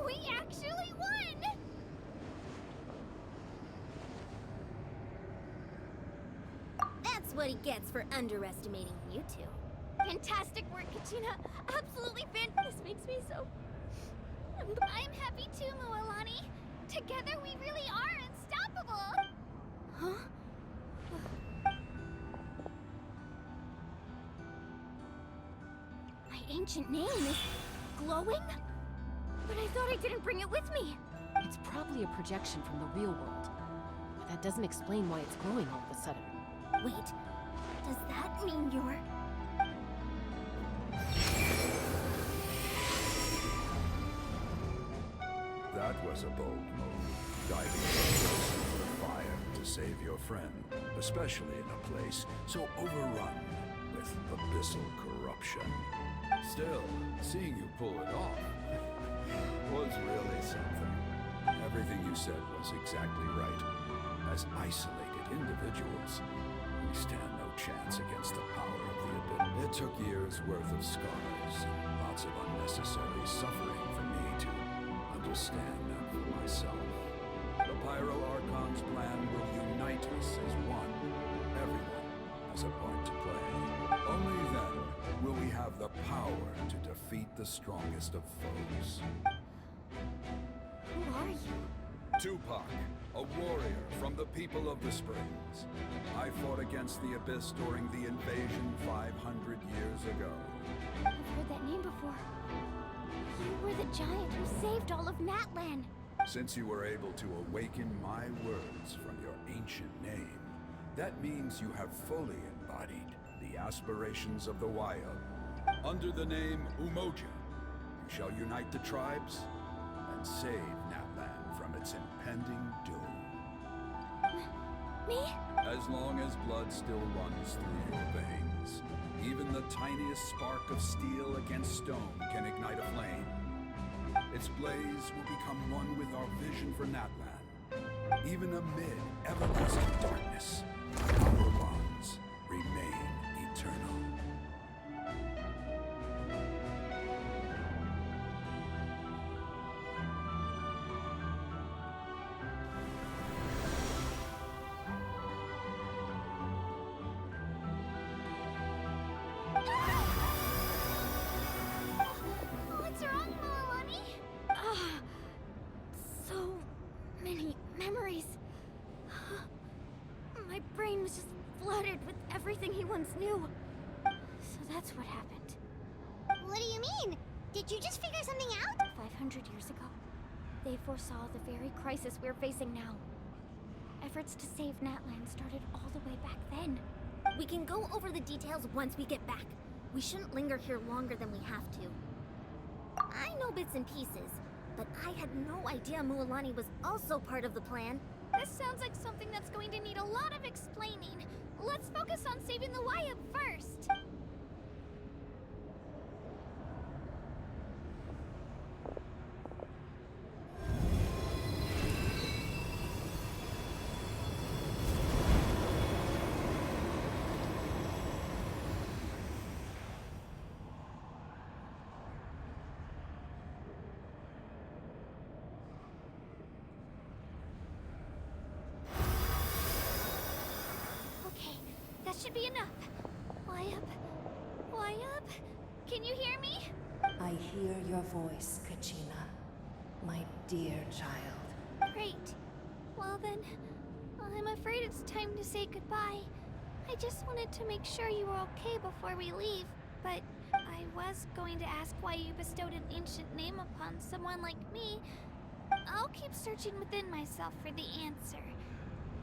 We actually won! That's what he gets for underestimating you two. Fantastic work, Kachina. Absolutely This makes me so... I'm happy too, Moalani. Together we really are unstoppable! Huh? My ancient name is glowing? But I thought I didn't bring it with me. It's probably a projection from the real world. But that doesn't explain why it's glowing all of a sudden. Wait, does that mean you're... That was a bold move, diving into the fire to save your friend, especially in a place so overrun with abyssal corruption. Still, seeing you pull it off was really something. Everything you said was exactly right. As isolated individuals, we stand no chance against the power of the abyss. It took years' worth of scars and lots of unnecessary suffering for me to understand that for myself. The Pyro Archon's plan will unite us as one. Everyone has a part to play. Only then will we have the power to defeat the strongest of foes. Who are you? Tupac, a warrior from the people of the Springs. I fought against the Abyss during the invasion 500 years ago. I've heard that name before. You were the giant who saved all of Natlan. Since you were able to awaken my words from your ancient name, that means you have fully embodied the aspirations of the Wild. Under the name Umoja, you shall unite the tribes and save Natlan from its impending doom. Me? As long as blood still runs through your veins, even the tiniest spark of steel against stone can ignite a flame. Its blaze will become one with our vision for Natlan. even amid everlasting darkness, our bonds remain eternal. What's wrong, Milani? Ah, so many memories. My brain was just flooded with everything he once knew. So that's what happened. What do you mean? Did you just figure something out? 500 years ago, they foresaw the very crisis we're facing now. Efforts to save Natlan started all the way back then. We can go over the details once we get back. We shouldn't linger here longer than we have to. I know bits and pieces, but I had no idea Mualani was also part of the plan. This sounds like something that's going to need a lot of explaining. Let's focus on saving the Wyatt first. Okay, that should be enough. Wyatt? Wyatt? Can you hear me? I hear your voice, Kachina, my dear child. Great. Well then, I'm afraid it's time to say goodbye. I just wanted to make sure you were okay before we leave, but I was going to ask why you bestowed an ancient name upon someone like me. I'll keep searching within myself for the answer.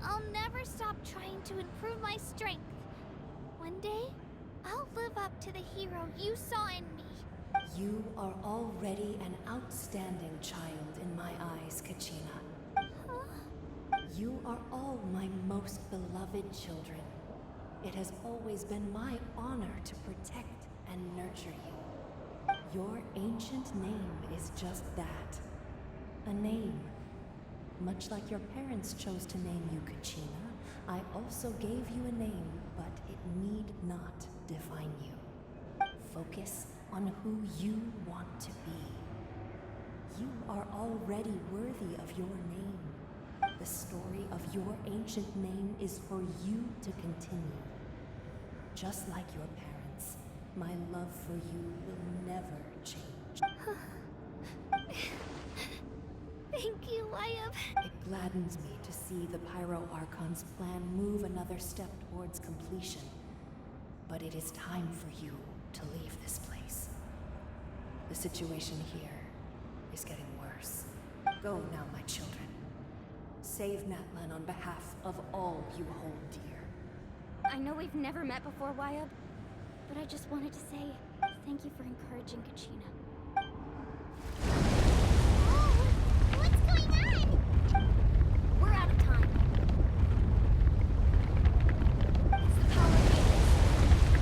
I'll never stop trying to improve my strength. One day, I'll live up to the hero you saw in me. You are already an outstanding child in my eyes, Kachina. Huh? You are all my most beloved children. It has always been my honor to protect and nurture you. Your ancient name is just that. A name. Much like your parents chose to name you Kachina, I also gave you a name, but it need not define you. Focus on who you want to be. You are already worthy of your name. The story of your ancient name is for you to continue. Just like your parents, my love for you will never change. Thank you, Wyatt. It gladdens me to see the Pyro Archon's plan move another step towards completion. But it is time for you to leave this place. The situation here is getting worse. Go now, my children. Save Natlan on behalf of all you hold dear. I know we've never met before, Wyatt, but I just wanted to say thank you for encouraging Kachina. What's going on? We're out of time. It's the power of Aegis.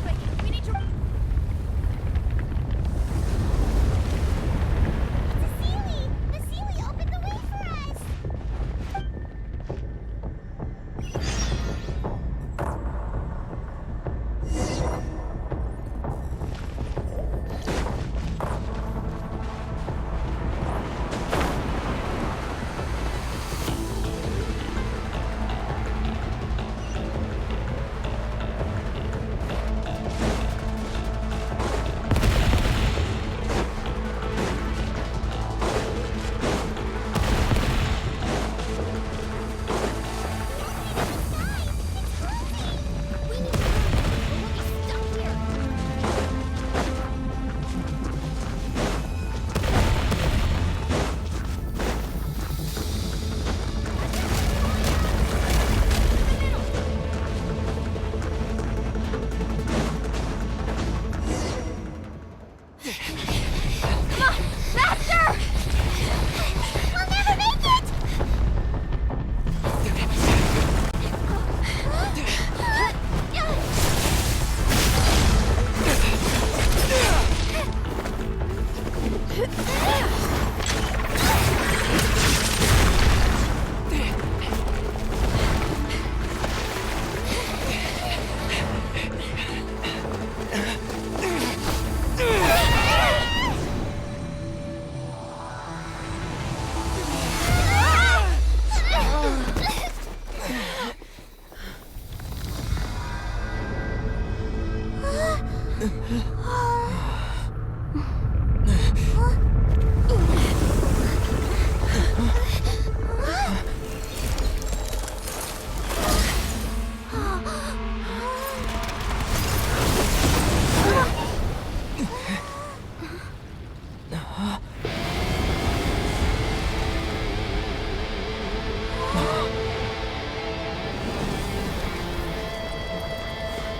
Quick, we need to... It's a Sealy! The Sealy opened the way for us!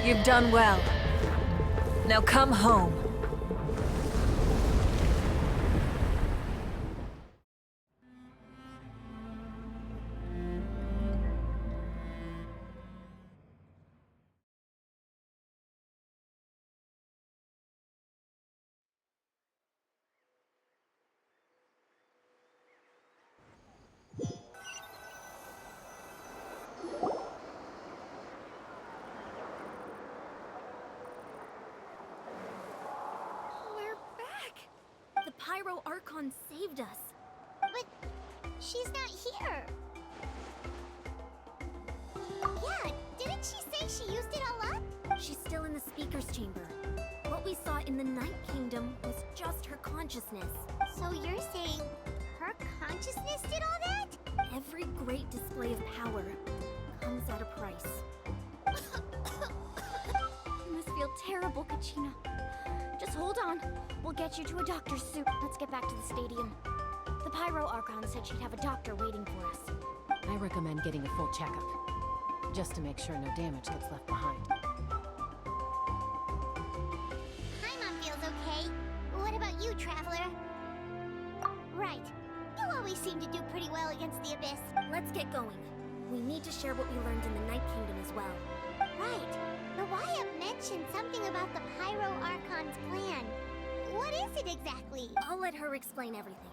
You've done well. Now come home. We're back! The Pyro Archon saved us. But she's not here. Yeah, didn't she say she used it all up? She's still in the Speaker's Chamber. What we saw in the Night Kingdom was just her consciousness. So you're saying her consciousness did all that? Every great display of power comes at a price. You must feel terrible, Kachina. Just hold on. We'll get you to a doctor soon. Let's get back to the stadium. The Pyro Archon said she'd have a doctor waiting for us. I recommend getting a full checkup, just to make sure no damage gets left behind. Paimon feels okay. What about you, Traveler? Right. You always seem to do pretty well against the Abyss. Let's get going. We need to share what we learned in the Night Kingdom as well. Right. The Wyatt mentioned something about the Pyro Archon's plan. What is it exactly? I'll let her explain everything.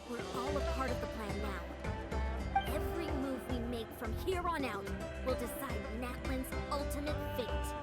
We're all a part of the plan now. Every move we make from here on out will decide Natlan's ultimate fate.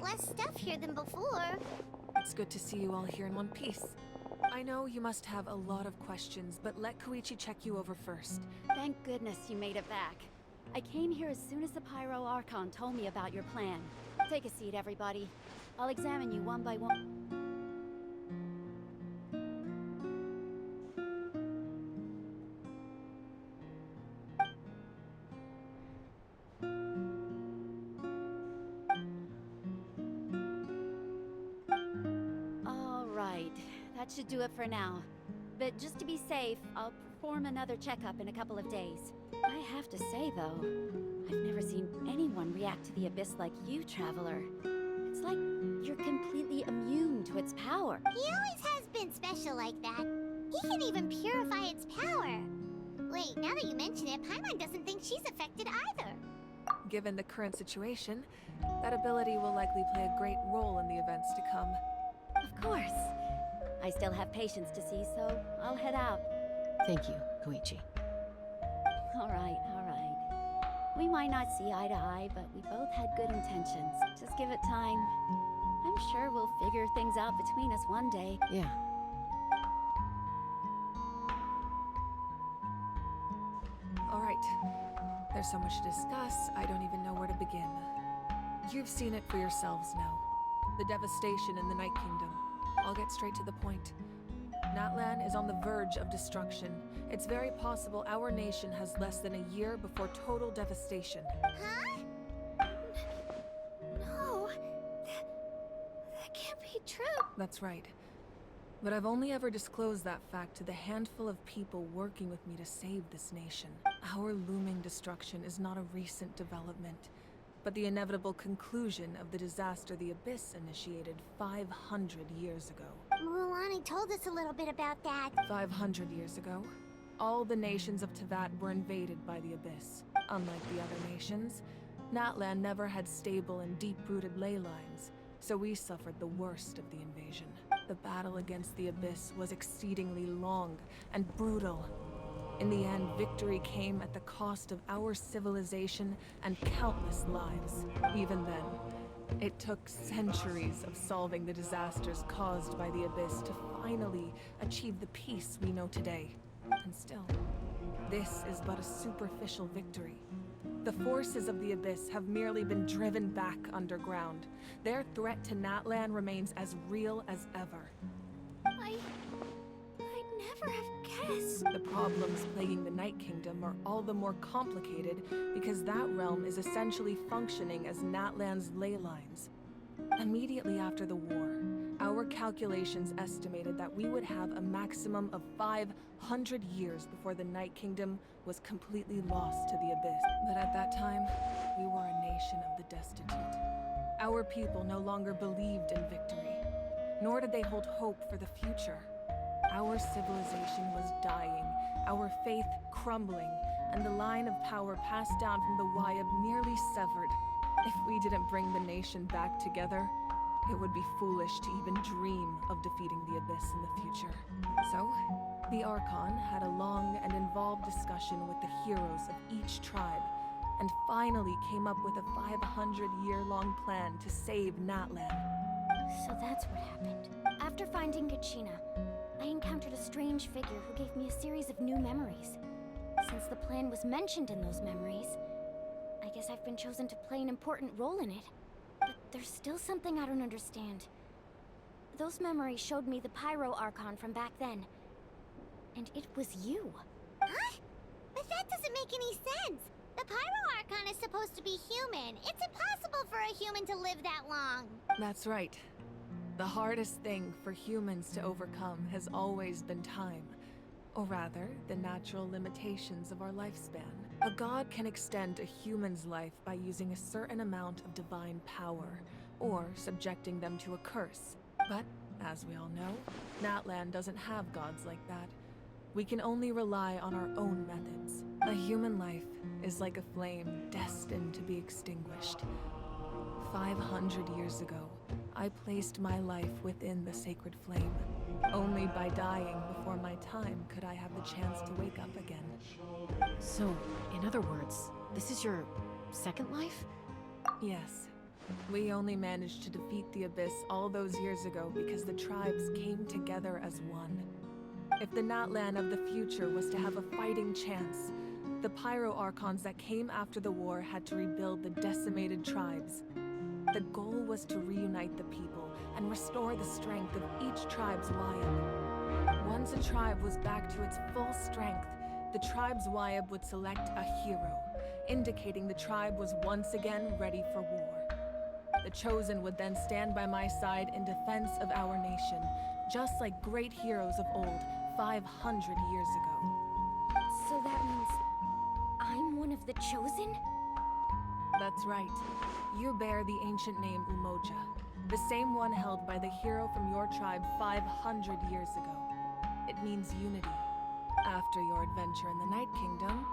less stuff here than before. It's good to see you all here in one piece. I know you must have a lot of questions, but let Koichi check you over first. Thank goodness you made it back. I came here as soon as the Pyro Archon told me about your plan. Take a seat, everybody. I'll examine you one by one. All right, that should do it for now. But just to be safe, I'll perform another checkup in a couple of days. I have to say, though, I've never seen anyone react to the Abyss like you, Traveler. It's like you're completely immune to its power. He always has been special like that. He can even purify its power. Wait, now that you mention it, Paimon doesn't think she's affected either. Given the current situation, that ability will likely play a great role in the events to come. Of course. I still have patients to see, so I'll head out. Thank you, Koichi. All right. We might not see eye to eye, but we both had good intentions. Just give it time. I'm sure we'll figure things out between us one day. Yeah. All right. There's so much to discuss, I don't even know where to begin. You've seen it for yourselves now. The devastation in the Night Kingdom. I'll get straight to the point. Natlan is on the verge of destruction. It's very possible our nation has less than a year before total devastation. Huh? No. That can't be true. That's right. But I've only ever disclosed that fact to the handful of people working with me to save this nation. Our looming destruction is not a recent development, but the inevitable conclusion of the disaster the Abyss initiated 500 years ago. Mulan told us a little bit about that. 500 years ago, all the nations of Teyvat were invaded by the Abyss. Unlike the other nations, Natlan never had stable and deep-rooted ley lines, so we suffered the worst of the invasion. The battle against the Abyss was exceedingly long and brutal. In the end, victory came at the cost of our civilization and countless lives. Even then, it took centuries of solving the disasters caused by the Abyss to finally achieve the peace we know today. And still, this is but a superficial victory. The forces of the Abyss have merely been driven back underground. Their threat to Natlan remains as real as ever. I'd never have guessed. The problems plaguing the Night Kingdom are all the more complicated because that realm is essentially functioning as Natlan's ley lines. Immediately after the war, our calculations estimated that we would have a maximum of 500 years before the Night Kingdom was completely lost to the Abyss. But at that time, we were a nation of the destitute. Our people no longer believed in victory, nor did they hold hope for the future. Our civilization was dying, our faith crumbling, and the line of power passed down from the Wayab nearly severed. If we didn't bring the nation back together, it would be foolish to even dream of defeating the Abyss in the future. So, the Archon had a long and involved discussion with the heroes of each tribe, and finally came up with a 500-year-long plan to save Natlan. So that's what happened. After finding Kachina, I encountered a strange figure who gave me a series of new memories. Since the plan was mentioned in those memories, I guess I've been chosen to play an important role in it. But there's still something I don't understand. Those memories showed me the Pyro Archon from back then. And it was you. Huh? But that doesn't make any sense. The Pyro Archon is supposed to be human. It's impossible for a human to live that long. That's right. The hardest thing for humans to overcome has always been time. Or rather, the natural limitations of our lifespan. A god can extend a human's life by using a certain amount of divine power, or subjecting them to a curse. But, as we all know, Natlan doesn't have gods like that. We can only rely on our own methods. A human life is like a flame destined to be extinguished. 500 years ago, I placed my life within the sacred flame. Only by dying before my time could I have the chance to wake up again. So, in other words, this is your second life? Yes. We only managed to defeat the Abyss all those years ago because the tribes came together as one. If the Natlan of the future was to have a fighting chance, the Pyro Archons that came after the war had to rebuild the decimated tribes. The goal was to reunite the people and restore the strength of each tribe's Wayab. Once a tribe was back to its full strength, the tribe's Wayab would select a hero, indicating the tribe was once again ready for war. The Chosen would then stand by my side in defense of our nation, just like great heroes of old 500 years ago. So that means I'm one of the Chosen? That's right. You bear the ancient name Umoja, the same one held by the hero from your tribe 500 years ago. It means unity. After your adventure in the Night Kingdom,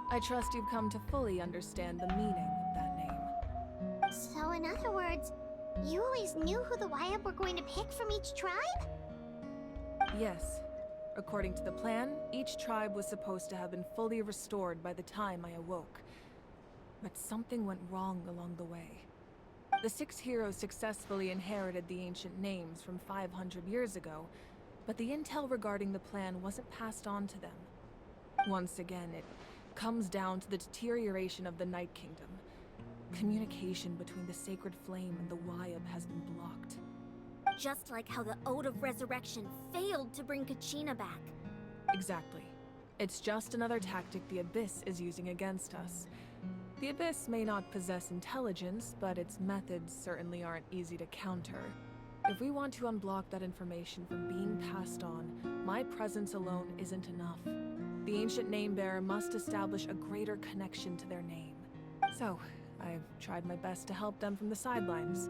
I trust you've come to fully understand the meaning of that name. So in other words, you always knew who the Wayab were going to pick from each tribe? Yes. According to the plan, each tribe was supposed to have been fully restored by the time I awoke. But something went wrong along the way. The 6 heroes successfully inherited the ancient names from 500 years ago, but the intel regarding the plan wasn't passed on to them. Once again, it comes down to the deterioration of the Night Kingdom. Communication between the Sacred Flame and the Wayab has been blocked. Just like how the Ode of Resurrection failed to bring Kachina back. Exactly. It's just another tactic the Abyss is using against us. The Abyss may not possess intelligence, but its methods certainly aren't easy to counter. If we want to unblock that information from being passed on, my presence alone isn't enough. The ancient name bearer must establish a greater connection to their name. So, I've tried my best to help them from the sidelines.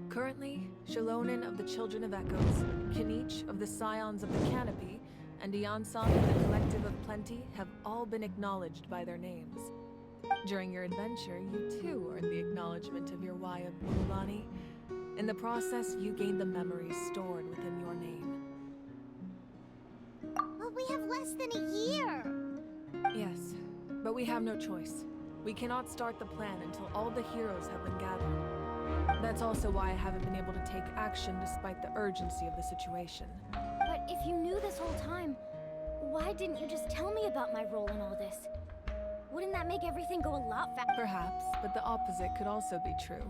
Currently, Shalonin of the Children of Echoes, Kinich of the Scions of the Canopy, and Iansong of the Collective of Plenty have all been acknowledged by their names. During your adventure, you too earned the acknowledgement of your Wayab Muulani. In the process, you gained the memories stored within your name. But we have less than a year! Yes, but we have no choice. We cannot start the plan until all the heroes have been gathered. That's also why I haven't been able to take action despite the urgency of the situation. But if you knew this whole time, why didn't you just tell me about my role in all this? Wouldn't that make everything go a lot faster? Perhaps, but the opposite could also be true.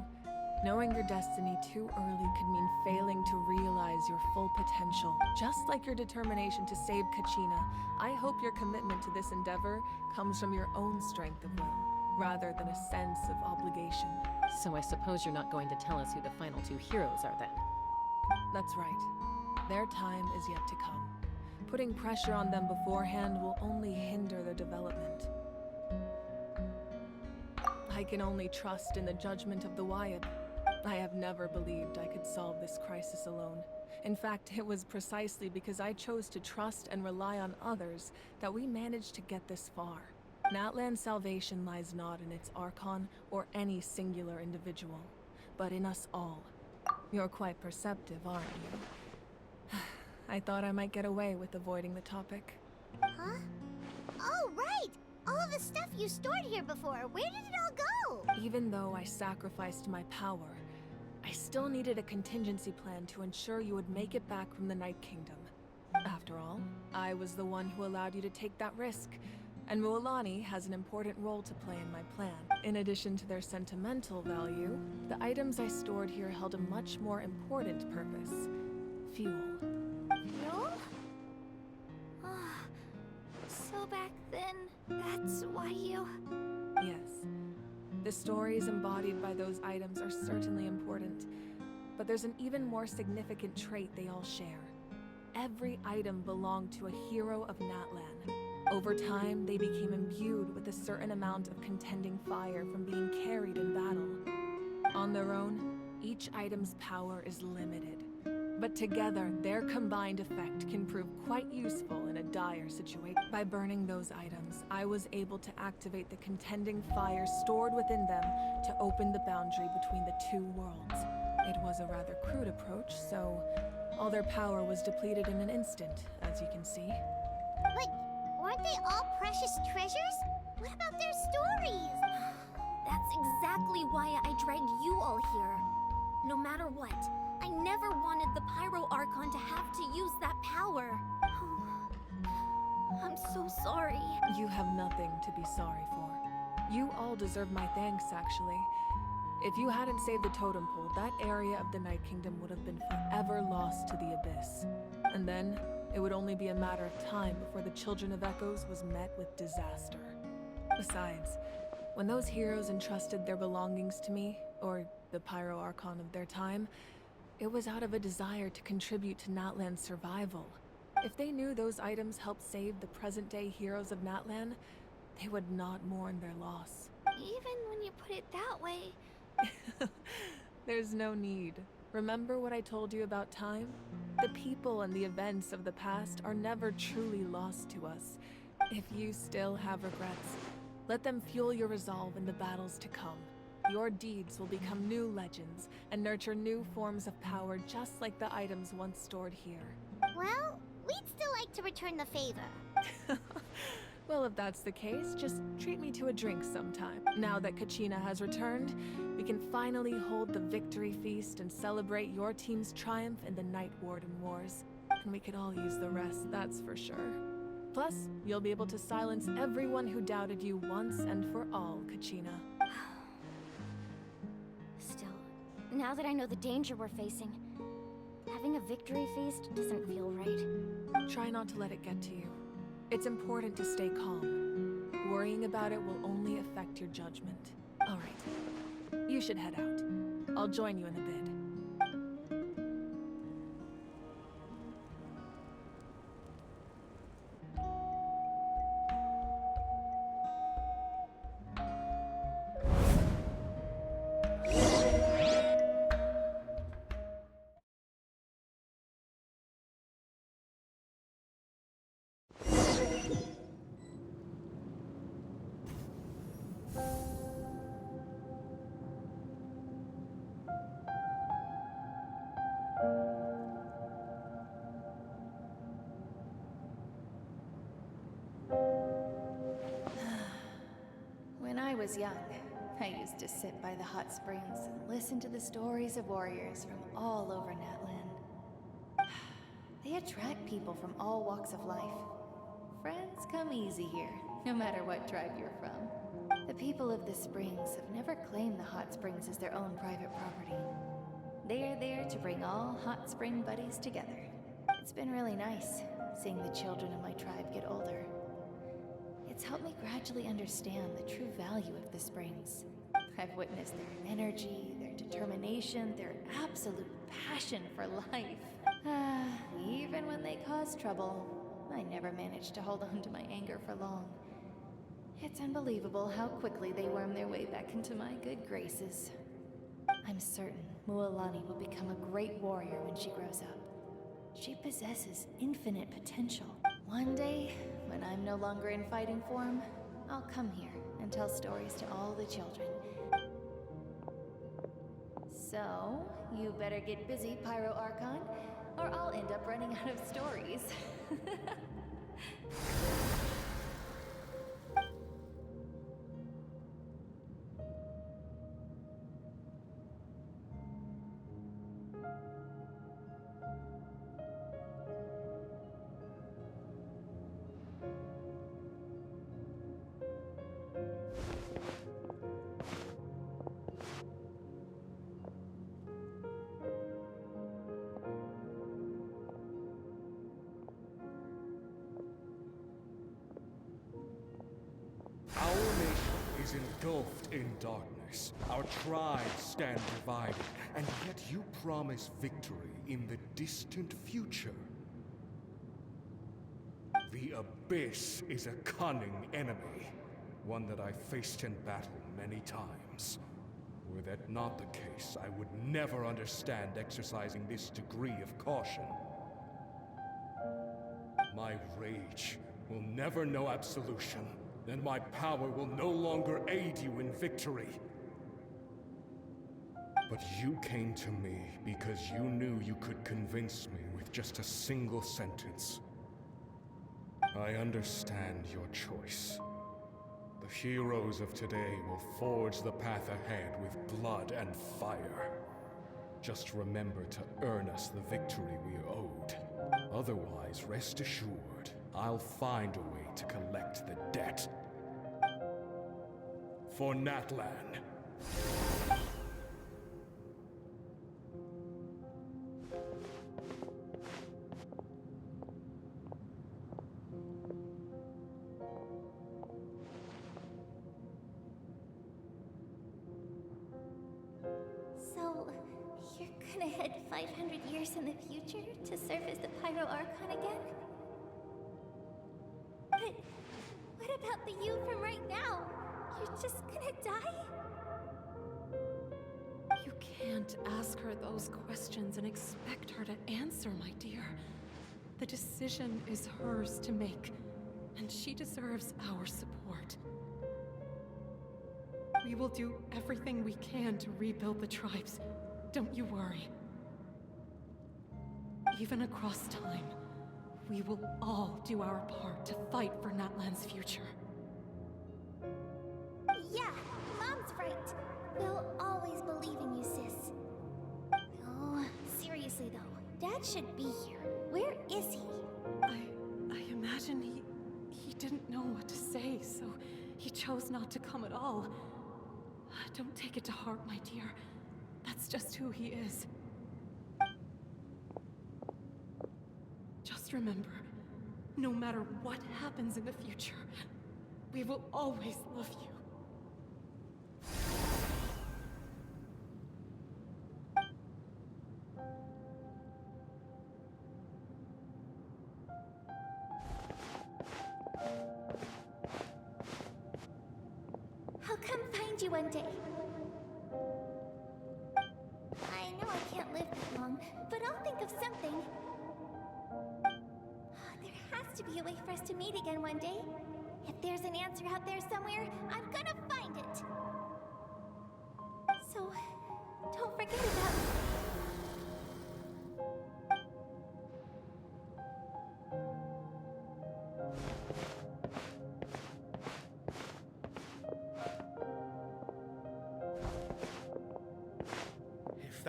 Knowing your destiny too early could mean failing to realize your full potential. Just like your determination to save Kachina, I hope your commitment to this endeavor comes from your own strength of will, rather than a sense of obligation. So I suppose you're not going to tell us who the final two heroes are then? That's right. Their time is yet to come. Putting pressure on them beforehand will only hinder their development. I can only trust in the judgment of the Wayab. I have never believed I could solve this crisis alone. In fact, it was precisely because I chose to trust and rely on others that we managed to get this far. Natlan's salvation lies not in its Archon or any singular individual, but in us all. You're quite perceptive, aren't you? I thought I might get away with avoiding the topic. Huh? Oh, right! All of the stuff you stored here before, where did it all go? Even though I sacrificed my power, I still needed a contingency plan to ensure you would make it back from the Night Kingdom. After all, I was the one who allowed you to take that risk, and Muulani has an important role to play in my plan. In addition to their sentimental value, the items I stored here held a much more important purpose: fuel. Fuel? So back then, that's why you... Yes. The stories embodied by those items are certainly important, but there's an even more significant trait they all share. Every item belonged to a hero of Natlan. Over time, they became imbued with a certain amount of contending fire from being carried in battle. On their own, each item's power is limited, but together, their combined effect can prove quite useful in a dire situation. By burning those items, I was able to activate the contending fire stored within them to open the boundary between the two worlds. It was a rather crude approach, so all their power was depleted in an instant, as you can see. But weren't they all precious treasures? What about their stories? That's exactly why I dragged you all here. No matter what, I never wanted the Pyro Archon to have to use that power. I'm so sorry. You have nothing to be sorry for. You all deserve my thanks, actually. If you hadn't saved the totem pole, that area of the Night Kingdom would have been forever lost to the Abyss. And then, it would only be a matter of time before the Children of Echoes was met with disaster. Besides, when those heroes entrusted their belongings to me, or the Pyro Archon of their time, it was out of a desire to contribute to Natlan's survival. If they knew those items helped save the present-day heroes of Natlan, they would not mourn their loss. Even when you put it that way... There's no need. Remember what I told you about time? The people and the events of the past are never truly lost to us. If you still have regrets, let them fuel your resolve in the battles to come. Your deeds will become new legends and nurture new forms of power just like the items once stored here. Well, we'd still like to return the favor. Well, if that's the case, just treat me to a drink sometime. Now that Kachina has returned, we can finally hold the victory feast and celebrate your team's triumph in the Night Warden Wars. And we could all use the rest, that's for sure. Plus, you'll be able to silence everyone who doubted you once and for all, Kachina. Still, now that I know the danger we're facing, having a victory feast doesn't feel right. Try not to let it get to you. It's important to stay calm. Worrying about it will only affect your judgment. All right, you should head out. I'll join you in a bit. was young, I used to sit by the hot springs and listen to the stories of warriors from all over Natlan. They attract people from all walks of life. Friends come easy here, no matter what tribe you're from. The people of the springs have never claimed the hot springs as their own private property. They are there to bring all hot spring buddies together. It's been really nice, seeing the children of my tribe get older. It's helped me gradually understand the true value of the springs. I've witnessed their energy, their determination, their absolute passion for life. Even when they cause trouble, I never managed to hold on to my anger for long. It's unbelievable how quickly they worm their way back into my good graces. I'm certain Mualani will become a great warrior when she grows up. She possesses infinite potential. One day, when I'm no longer in fighting form, I'll come here and tell stories to all the children. So, you better get busy, Pyro Archon, or I'll end up running out of stories. Our nation is engulfed in darkness. Our tribes stand divided, and yet you promise victory in the distant future. The Abyss is a cunning enemy, one that I faced in battle many times. Were that not the case, I would never understand exercising this degree of caution. My rage will never know absolution, and my power will no longer aid you in victory. But you came to me because you knew you could convince me with just a single sentence. I understand your choice. The heroes of today will forge the path ahead with blood and fire. Just remember to earn us the victory we owed. Otherwise, rest assured, I'll find a way to collect the debt. For Natlan. So, you're gonna head 500 years in the future to serve as the Pyro Archon again? But what about the you from right now? You're just gonna die? You can't ask her those questions and expect her to answer, my dear. The decision is hers to make, and she deserves our support. We will do everything we can to rebuild the tribes. Don't you worry. Even across time, we will all do our part to fight for Natlan's future. Yeah, Mom's right. We'll always believe in you, sis. Oh, seriously though, Dad should be here. Where is he? I imagine he didn't know what to say, so he chose not to come at all. Don't take it to heart, my dear. That's just who he is. Just remember, no matter what happens in the future, we will always love you. I'll come find you one day. I know I can't live that long, but I'll think of something. There has to be a way for us to meet again one day. If there's an answer out there somewhere, I'm gonna find it. So, don't forget about me.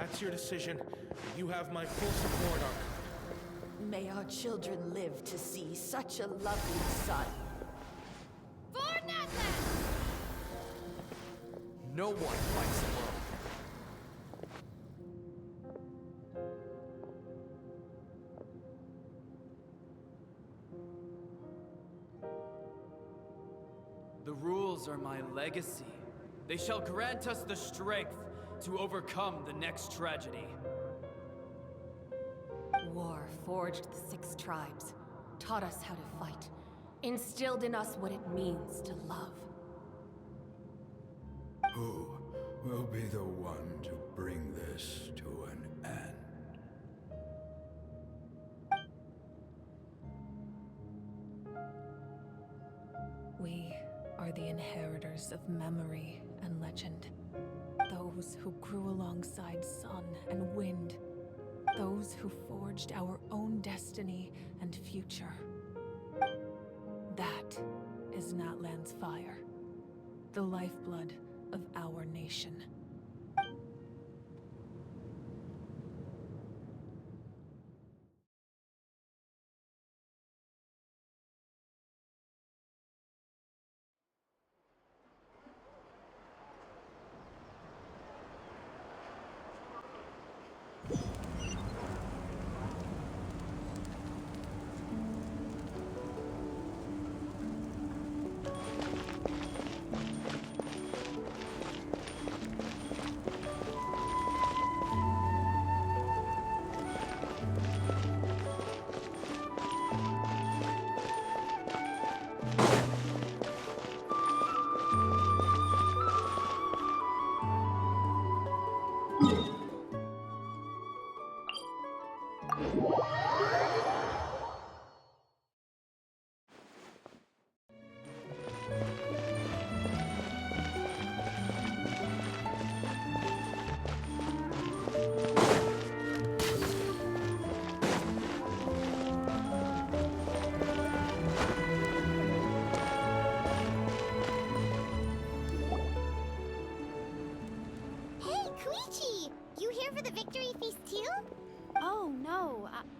that's your decision, you have my full support, Ark. May our children live to see such a lovely son. For Natlan! No one fights alone. The rules are my legacy. They shall grant us the strength to overcome the next tragedy. War forged the 6 tribes, taught us how to fight, instilled in us what it means to love. Who will be the one to bring this to an end? We are the inheritors of memory and legend. Those who grew alongside sun and wind. Those who forged our own destiny and future. That is Natlan's fire. The lifeblood of our nation.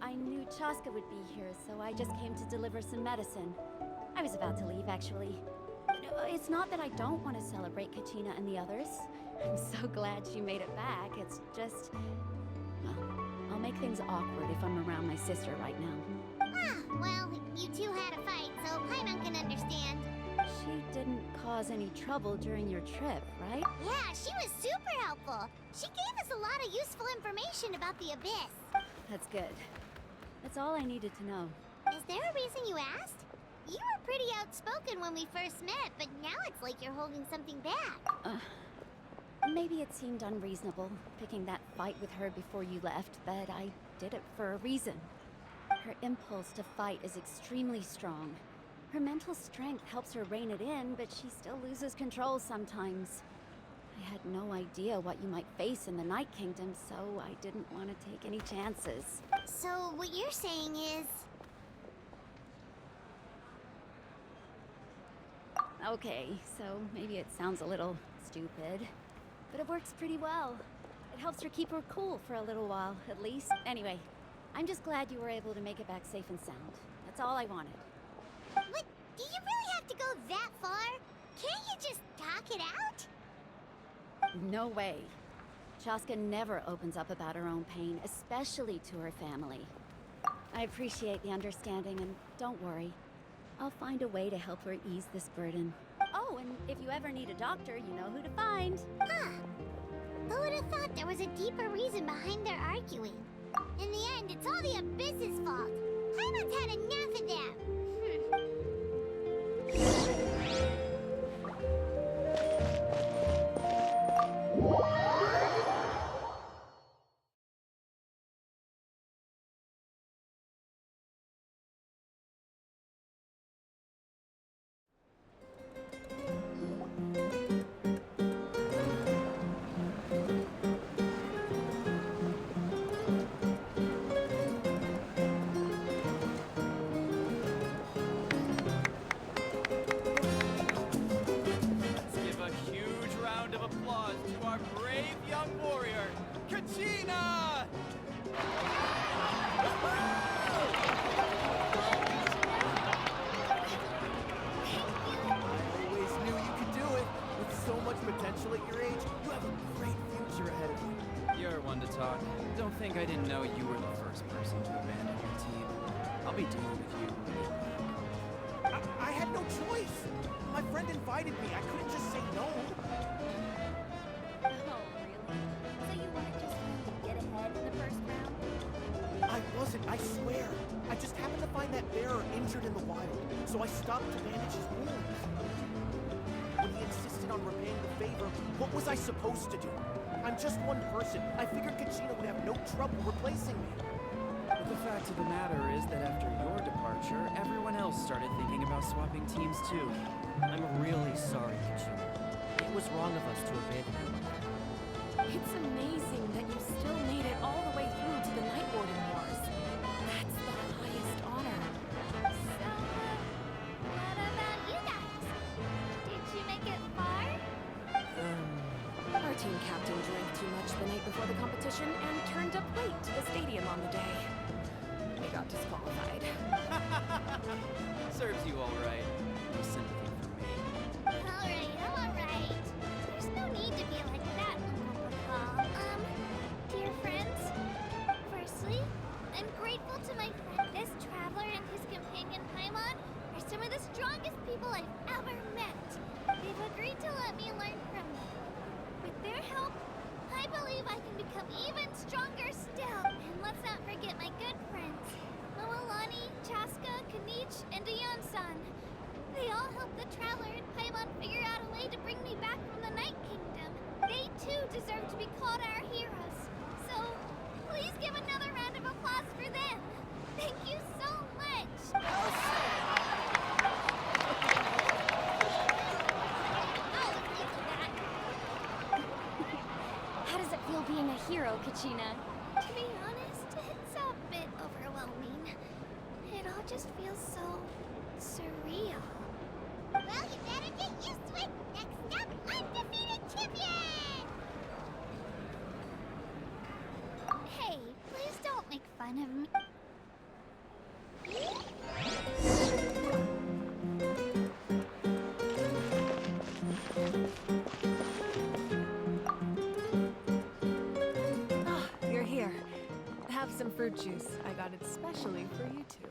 I knew Chaska would be here, so I just came to deliver some medicine. I was about to leave, actually. It's not that I don't want to celebrate Kachina and the others. I'm so glad she made it back. It's just... well, I'll make things awkward if I'm around my sister right now. Ah, well, you two had a fight, so Paimon can understand. She didn't cause any trouble during your trip, right? Yeah, she was super helpful. She gave us a lot of useful information about the Abyss. That's good. That's all I needed to know. Is there a reason you asked? You were pretty outspoken when we first met, but now it's like you're holding something back. Maybe it seemed unreasonable, picking that fight with her before you left, but I did it for a reason. Her impulse to fight is extremely strong. Her mental strength helps her rein it in, but she still loses control sometimes. I had no idea what you might face in the Night Kingdom, so I didn't want to take any chances. So what you're saying is... Okay, so maybe it sounds a little stupid, but it works pretty well. It helps her keep her cool for a little while, at least. Anyway, I'm just glad you were able to make it back safe and sound. That's all I wanted. What? Do you really have to go that far? Can't you just talk it out? No way. Chaska never opens up about her own pain, especially to her family. I appreciate the understanding, and don't worry. I'll find a way to help her ease this burden. Oh, and if you ever need a doctor, you know who to find. Huh. Who would have thought there was a deeper reason behind their arguing? In the end, it's all the Abyss's fault. Paimon's had enough of them. didn't know you were the first person to abandon your team. I'll be damned if you get back. I had no choice. My friend invited me. I couldn't just say no. Oh, really? So you weren't just trying to get ahead in the first round? I wasn't, I swear. I just happened to find that bearer injured in the wild, so I stopped to bandage his wounds. When he insisted on repaying the favor, what was I supposed to do? I'm just one person. I figured Kachina would have no trouble replacing me. But the fact of the matter is that after your departure, everyone else started thinking about swapping teams too. I'm really sorry, Kachina. It was wrong of us to abandon you. It's amazing that you still made it all the way through to the Night Warden Wars. That's the highest honor. So, what about you guys? Did you make it far? Our team captain drank too much the night before the competition and turned up late to the stadium on the day. We got disqualified. Serves you all right. No sympathy for me. Alright. There's no need to be like that, Uncle Pakal. Dear friends, firstly, I'm grateful to my friend. This traveler and his companion Paimon are some of the strongest people I've ever met. They've agreed to let me learn from them. With their help, I believe I can become even stronger still. And let's not forget my good friends, Moalani, Chaska, Kanich, and Ayan-san. They all helped the Traveler and Paimon figure out a way to bring me back from the Night Kingdom. They too deserve to be called our heroes. So, please give another round of applause for them. Thank you so much. How does it feel being a hero, Kachina? To be honest, it's a bit overwhelming. It all just feels so surreal. Well, you better get used to it. Next up, undefeated champion! Hey, please don't make fun of me. Ah, you're here. Have some fruit juice. I got it specially for you two.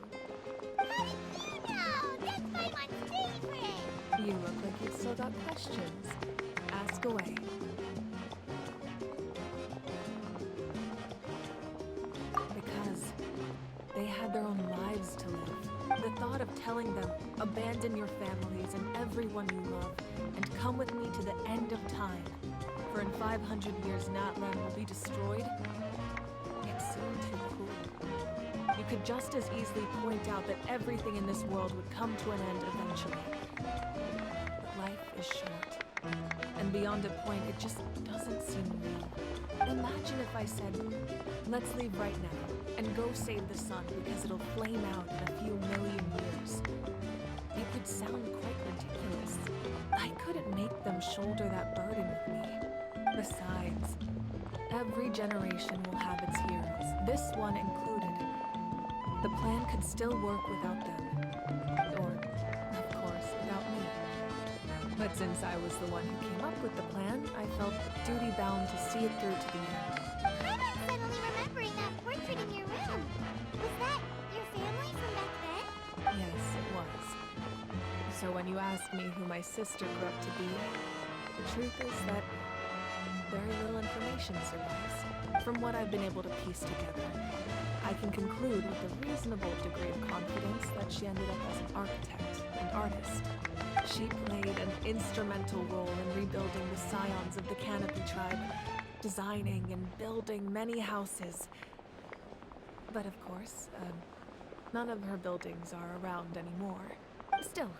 No, that's Paimon's favorite! You look like you've still got questions. Ask away. Because they had their own lives to live. The thought of telling them, abandon your families and everyone you love, and come with me to the end of time, for in 500 years Natlan will be destroyed, it seemed too cruel. You could just as easily point out that everything in this world would come to an end eventually. But life is short. And beyond a point, it just doesn't seem real. Imagine if I said, let's leave right now, and go save the sun because it'll flame out in a few million years. It would sound quite ridiculous. I couldn't make them shoulder that burden with me. Besides, every generation will have its heroes, this one included. The plan could still work without them. Or, of course, without me. But since I was the one who came up with the plan, I felt duty-bound to see it through to the end. I'm suddenly remembering that portrait in your room. Was that your family from back then? Yes, it was. So when you ask me who my sister grew up to be, the truth is that very little information survives. From what I've been able to piece together, I can conclude with a reasonable degree of confidence that she ended up as an architect and artist. She played an instrumental role in rebuilding the scions of the Canopy tribe, designing and building many houses. But of course, none of her buildings are around anymore. Still,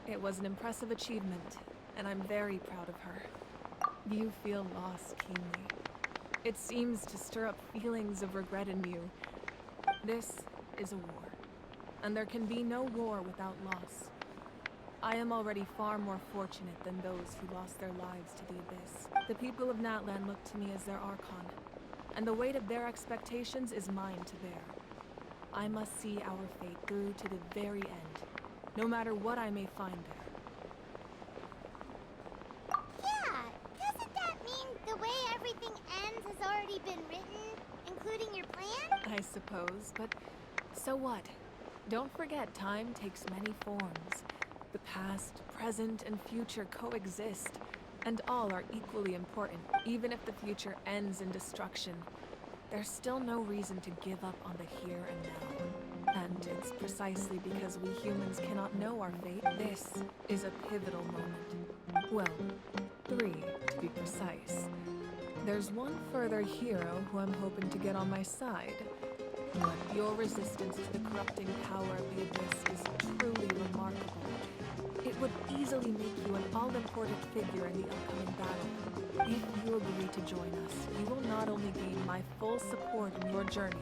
it was an impressive achievement, and I'm very proud of her. You feel loss keenly. It seems to stir up feelings of regret in you. This is a war, and there can be no war without loss. I am already far more fortunate than those who lost their lives to the Abyss. The people of Natlan look to me as their Archon, and the weight of their expectations is mine to bear. I must see our fate through to the very end, no matter what I may find there. Yeah, doesn't that mean the way everything ends has already been written, including your your plan? I suppose, but so what? Don't forget, time takes many forms. The past, present, and future coexist, and all are equally important. Even if the future ends in destruction, there's still no reason to give up on the here and now. And it's precisely because we humans cannot know our fate, this is a pivotal moment. Well, 3, to be precise. There's one further hero who I'm hoping to get on my side. But your resistance to the corrupting power of the Abyss is truly remarkable. It would easily make you an all-important figure in the upcoming battle. If you agree to join us, you will not only gain my full support in your journey,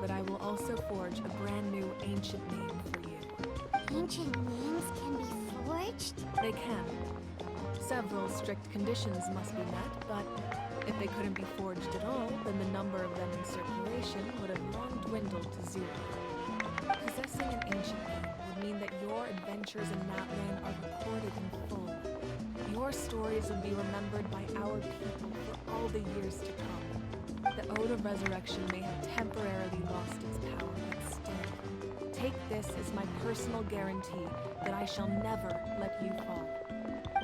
but I will also forge a brand new ancient name for you. Ancient names can be forged? They can. Several strict conditions must be met, but if they couldn't be forged at all, then the number of them in circulation would have long dwindled to 0. Possessing an ancient name would mean that your adventures in Natlan are recorded in full. Your stories would be remembered by our people for all the years to come. The Ode of Resurrection may have temporarily lost its power, but still, take this as my personal guarantee that I shall never let you fall.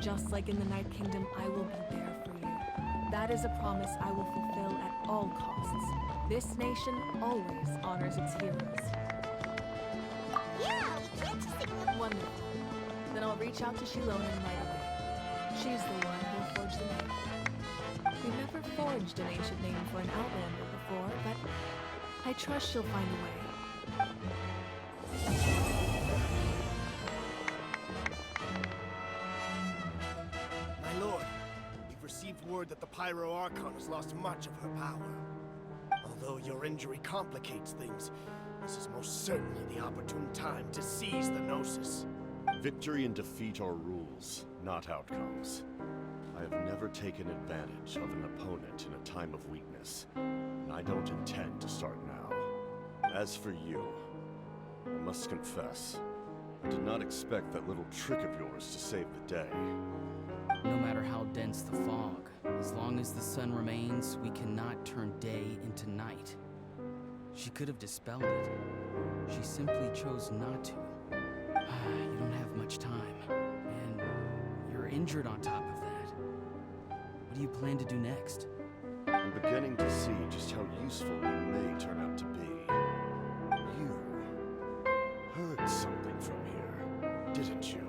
Just like in the Night Kingdom, I will be there for you. That is a promise I will fulfill at all costs. This nation always honors its heroes. Yeah, we can't just ignore. Wonderful. Then I'll reach out to Shilonen right away. She's the one who will forge the name. We've never forged an ancient name for an Outlander before, but I trust she'll find a way. My lord, we've received word that the Pyro Archon has lost much of her power. Although your injury complicates things, this is most certainly the opportune time to seize the Gnosis. Victory and defeat are rules, not outcomes. I have never taken advantage of an opponent in a time of weakness, and I don't intend to start now. As for you, I must confess, I did not expect that little trick of yours to save the day. No matter how dense the fog, as long as the sun remains, we cannot turn day into night. She could have dispelled it. She simply chose not to. You don't have much time, and you're injured on top of that. What do you plan to do next? I'm beginning to see just how useful you may turn out to be. You heard something from here, didn't you?